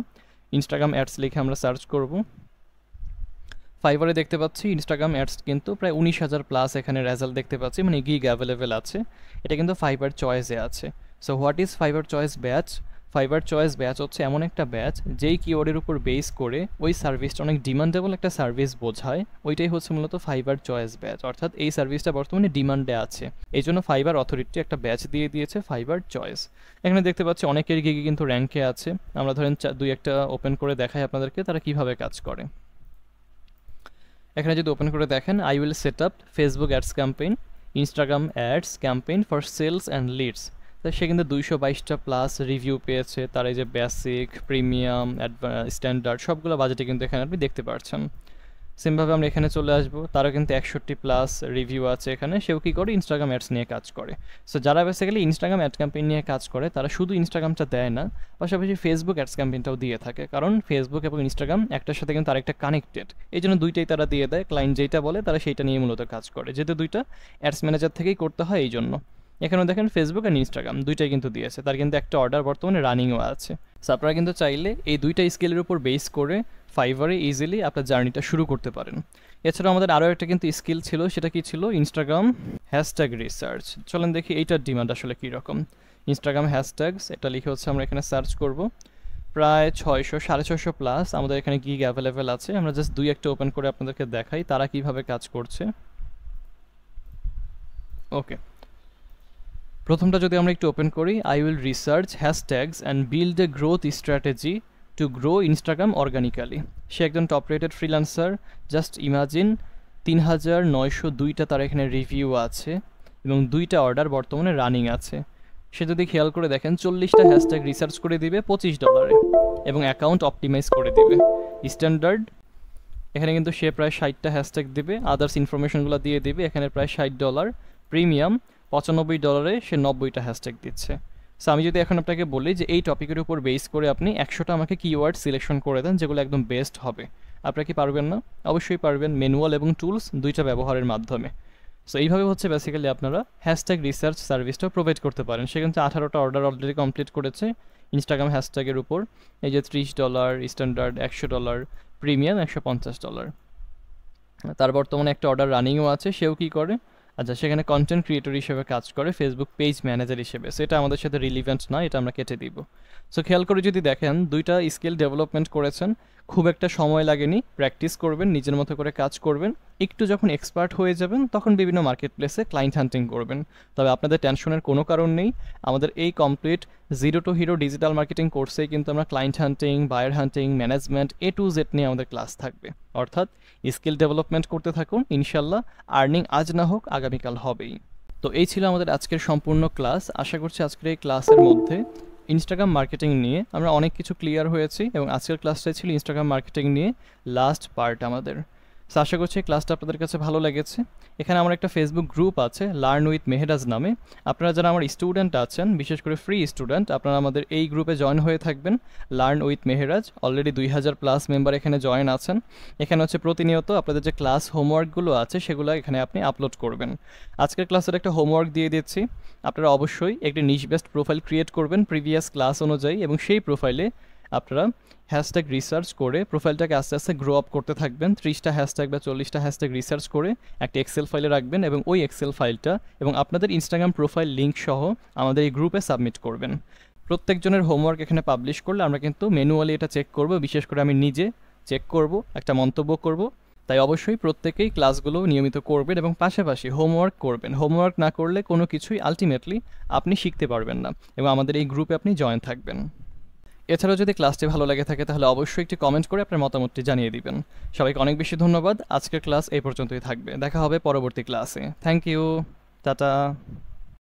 ইনস্টাগ্রাম অ্যাডস লিখে আমরা সার্চ করব। ফাইবারে দেখতে পাচ্ছি ইনস্টাগ্রাম অ্যাডস কিন্তু প্রায় 19,000 প্লাস এখানে রেজাল্ট দেখতে পাচ্ছি, মানে গিগ অ্যাভেলেবেল আছে। এটা কিন্তু ফাইবার চয়েসে আছে। So what is fibre choice batch? Fibre choice batch হচ্ছে এমন একটা ব্যাচ যেই কিওয়ার্ডের উপর বেস করে ওই সার্ভিসটা অনেক ডিমান্ডেবল একটা সার্ভিস বোঝায়, ওইটাই হচ্ছে মূলত ফাইবার চয়েস ব্যাচ, অর্থাৎ এই সার্ভিসটা বর্তমানে ডিমান্ডে আছে, এই জন্য ফাইবার অথরিটি একটা ব্যাচ দিয়ে দিয়েছে ফাইবার চয়েস। এখানে দেখতে পাচ্ছি অনেকের গিগে কিন্তু র্যাঙ্কে আছে। আমরা ধরেন 2-1টা ওপেন করে দেখাই আপনাদেরকে তারা কিভাবে কাজ করে। এখানে যদি ওপেন করে দেখেন, I will set up Facebook ads campaign, Instagram ads campaign for sales and leads. তো সে কিন্তু 222টা প্লাস রিভিউ পেয়েছে। তার এই যে বেসিক, প্রিমিয়াম, স্ট্যান্ডার্ড সবগুলো বাজেটে কিন্তু এখানে আপনি দেখতে পাচ্ছেন। সেমভাবে আমরা এখানে চলে আসবো, তারও কিন্তু 61 প্লাস রিভিউ আছে এখানে। সেও কী করে, ইনস্টাগ্রাম অ্যাডস নিয়ে কাজ করে। সো যারা বেসিক্যালি ইনস্টাগ্রাম অ্যাড ক্যাম্পেইন নিয়ে কাজ করে তারা শুধু ইনস্টাগ্রামটা দেয় না, পাশাপাশি ফেসবুক অ্যাডস ক্যাম্পেইনটাও দিয়ে থাকে, কারণ ফেসবুক এবং ইনস্টাগ্রাম একটার সাথে কিন্তু আরেকটা কানেক্টেড, এই জন্য দুইটাই তারা দিয়ে দেয়। ক্লায়েন্ট যেটা বলে তারা সেইটা নিয়ে মূলত কাজ করে, যেহেতু দুইটা অ্যাডস ম্যানেজার থেকেই করতে হয় এই জন্য। এখানেও দেখেন ফেসবুক অ্যান্ড ইনস্টাগ্রাম দুইটাই কিন্তু দিয়েছে, তার কিন্তু একটা অর্ডার বর্তমানে রানিংও আছে। সো আপনারা কিন্তু চাইলে এই 2টা স্কেলের উপর বেস করে ফাইবারে ইজিলি আপনার জার্নিটা শুরু করতে পারেন। এছাড়াও আমাদের আরও একটা কিন্তু স্কিল ছিল, সেটা কি ছিল, ইনস্টাগ্রাম হ্যাশট্যাগ রিসার্চ। চলেন দেখি এইটার ডিমান্ড আসলে কীরকম। ইনস্টাগ্রাম হ্যাশট্যাগস এটা লিখে হচ্ছে আমরা এখানে সার্চ করব, প্রায় 600-650 প্লাস আমাদের এখানে গিগ অ্যাভেলেবেল আছে। আমরা জাস্ট 2-1টা ওপেন করে আপনাদেরকে দেখাই তারা কিভাবে কাজ করছে। ওকে, প্রথমটা যদি আমরা একটু ওপেন করি, I will research hashtags and build a growth strategy to grow Instagram organically. সে একজন top rated freelancer. Just imagine 3902টা তার এখানে রিভিউ আছে এবং 2টা অর্ডার বর্তমানে রানিং আছে। সে যদি খেয়াল করে দেখেন 40টা হ্যাশট্যাগ রিসার্চ করে দিবে $25 এবং অ্যাকাউন্ট অপটিমাইজ করে দিবে। স্ট্যান্ডার্ড এখানে কিন্তু সে প্রায় 60টা হ্যাশট্যাগ দিবে, আদার্স ইনফরমেশনগুলো দিয়ে দিবে, এখানে প্রায় $60। প্রিমিয়াম $95 সে 90টা হ্যাশট্যাগ দিচ্ছে। সো আমি যদি এখন আপনাকে বলি যে এই টপিকের উপর বেস করে আপনি 100টা আমাকে কিওয়ার্ড সিলেকশন করে দেন যেগুলো একদম বেস্ট হবে, আপনারা কি পারবেন না? অবশ্যই পারবেন, ম্যানুয়াল এবং টুলস দুইটা ব্যবহারের মাধ্যমে। সো এইভাবে হচ্ছে বেসিক্যালি আপনারা হ্যাশট্যাগ রিসার্চ সার্ভিসটা প্রোভাইড করতে পারেন। সে কিন্তু 18টা অর্ডার অলরেডি কমপ্লিট করেছে ইনস্টাগ্রাম হ্যাশট্যাগের উপর। এই যে $30, স্ট্যান্ডার্ড $100, প্রিমিয়াম $150। তার বর্তমানে একটা অর্ডার রানিংও আছে। সেও কী করে, আচ্ছা সেখানে কন্টেন্ট ক্রিয়েটর হিসেবে কাজ করে, ফেসবুক পেজ ম্যানেজার হিসেবে। সেটা আমাদের সাথে রিলিভেন্ট না, এটা আমরা কেটে দিব। সো খেয়াল করে যদি দেখেন 2টা স্কিল ডেভেলপমেন্ট করেছেন, খুব একটা সময় লাগেনি, প্র্যাকটিস করবেন, নিজের মতো করে কাজ করবেন, একটু যখন এক্সপার্ট হয়ে যাবেন তখন বিভিন্ন মার্কেট প্লেসে ক্লায়েন্ট হান্টিং করবেন। তবে আপনাদের টেনশনের কোনো কারণ নেই, আমাদের এই complete zero to hero digital marketing কোর্সেই কিন্তু আমরা client hunting, buyer hunting, management to Z নিয়ে আমাদের ক্লাস থাকবে। অর্থাৎ স্কিল ডেভেলপমেন্ট করতে থাকুন, ইনশাল্লাহ আর্নিং আজ না হোক আগামীকাল হবেই। তো এই ছিল আমাদের আজকের সম্পূর্ণ ক্লাস। আশা করছি আজকের এই ক্লাসের মধ্যে ইনস্টাগ্রাম মার্কেটিং নিয়ে আমরা অনেক কিছু ক্লিয়ার হয়েছি, এবং আজকের ক্লাসটাই ছিল ইনস্টাগ্রাম মার্কেটিং নিয়ে লাস্ট পার্ট আমাদের। সো আশা করছি এই ক্লাসটা আপনাদের কাছে ভালো লেগেছে। এখানে আমার একটা ফেসবুক গ্রুপ আছে লার্ন উইথ মেহেরাজ নামে। আপনারা যারা আমার স্টুডেন্ট আছেন, বিশেষ করে ফ্রি স্টুডেন্ট, আপনারা আমাদের এই গ্রুপে জয়েন হয়ে থাকবেন, learn with Meheraj. Already 2000+ member এখানে জয়েন আছেন। এখানে হচ্ছে প্রতিনিয়ত আপনাদের যে ক্লাস হোমওয়ার্কগুলো আছে সেগুলো এখানে আপনি আপলোড করবেন। আজকের ক্লাসের একটা হোমওয়ার্ক দিয়ে দিচ্ছি, আপনারা অবশ্যই একটি নিশ বেস্ট প্রোফাইল ক্রিয়েট করবেন প্রিভিয়াস ক্লাস অনুযায়ী, এবং সেই প্রোফাইলে আপনারা হ্যাশট্যাগ রিসার্চ করে প্রোফাইলটাকে আস্তে আস্তে গ্রো আপ করতে থাকবেন। 30টা হ্যাশট্যাগ বা 40টা হ্যাশট্যাগ রিসার্চ করে একটা এক্সেল ফাইলে রাখবেন, এবং ওই এক্সেল ফাইলটা এবং আপনাদের ইনস্টাগ্রাম প্রোফাইল লিঙ্ক সহ আমাদের এই গ্রুপে সাবমিট করবেন। প্রত্যেকজনের হোমওয়ার্ক এখানে পাবলিশ করলে আমরা কিন্তু ম্যানুয়ালি এটা চেক করব, বিশেষ করে আমি নিজে চেক করব, একটা মন্তব্য করব। তাই অবশ্যই প্রত্যেকেই ক্লাসগুলো নিয়মিত করবেন এবং পাশাপাশি হোমওয়ার্ক করবেন। হোমওয়ার্ক না করলে কোনো কিছুই আলটিমেটলি আপনি শিখতে পারবেন না, এবং আমাদের এই গ্রুপে আপনি জয়েন থাকবেন। এছাড়াও যদি ক্লাসটি ভালো লেগে থাকে তাহলে অবশ্যই একটি কমেন্ট করে আপনার মতামতটি জানিয়ে দিবেন। সবাইকে অনেক বেশি ধন্যবাদ। আজকের ক্লাস এই পর্যন্তই থাকবে, দেখা হবে পরবর্তী ক্লাসে। Thank you, tata.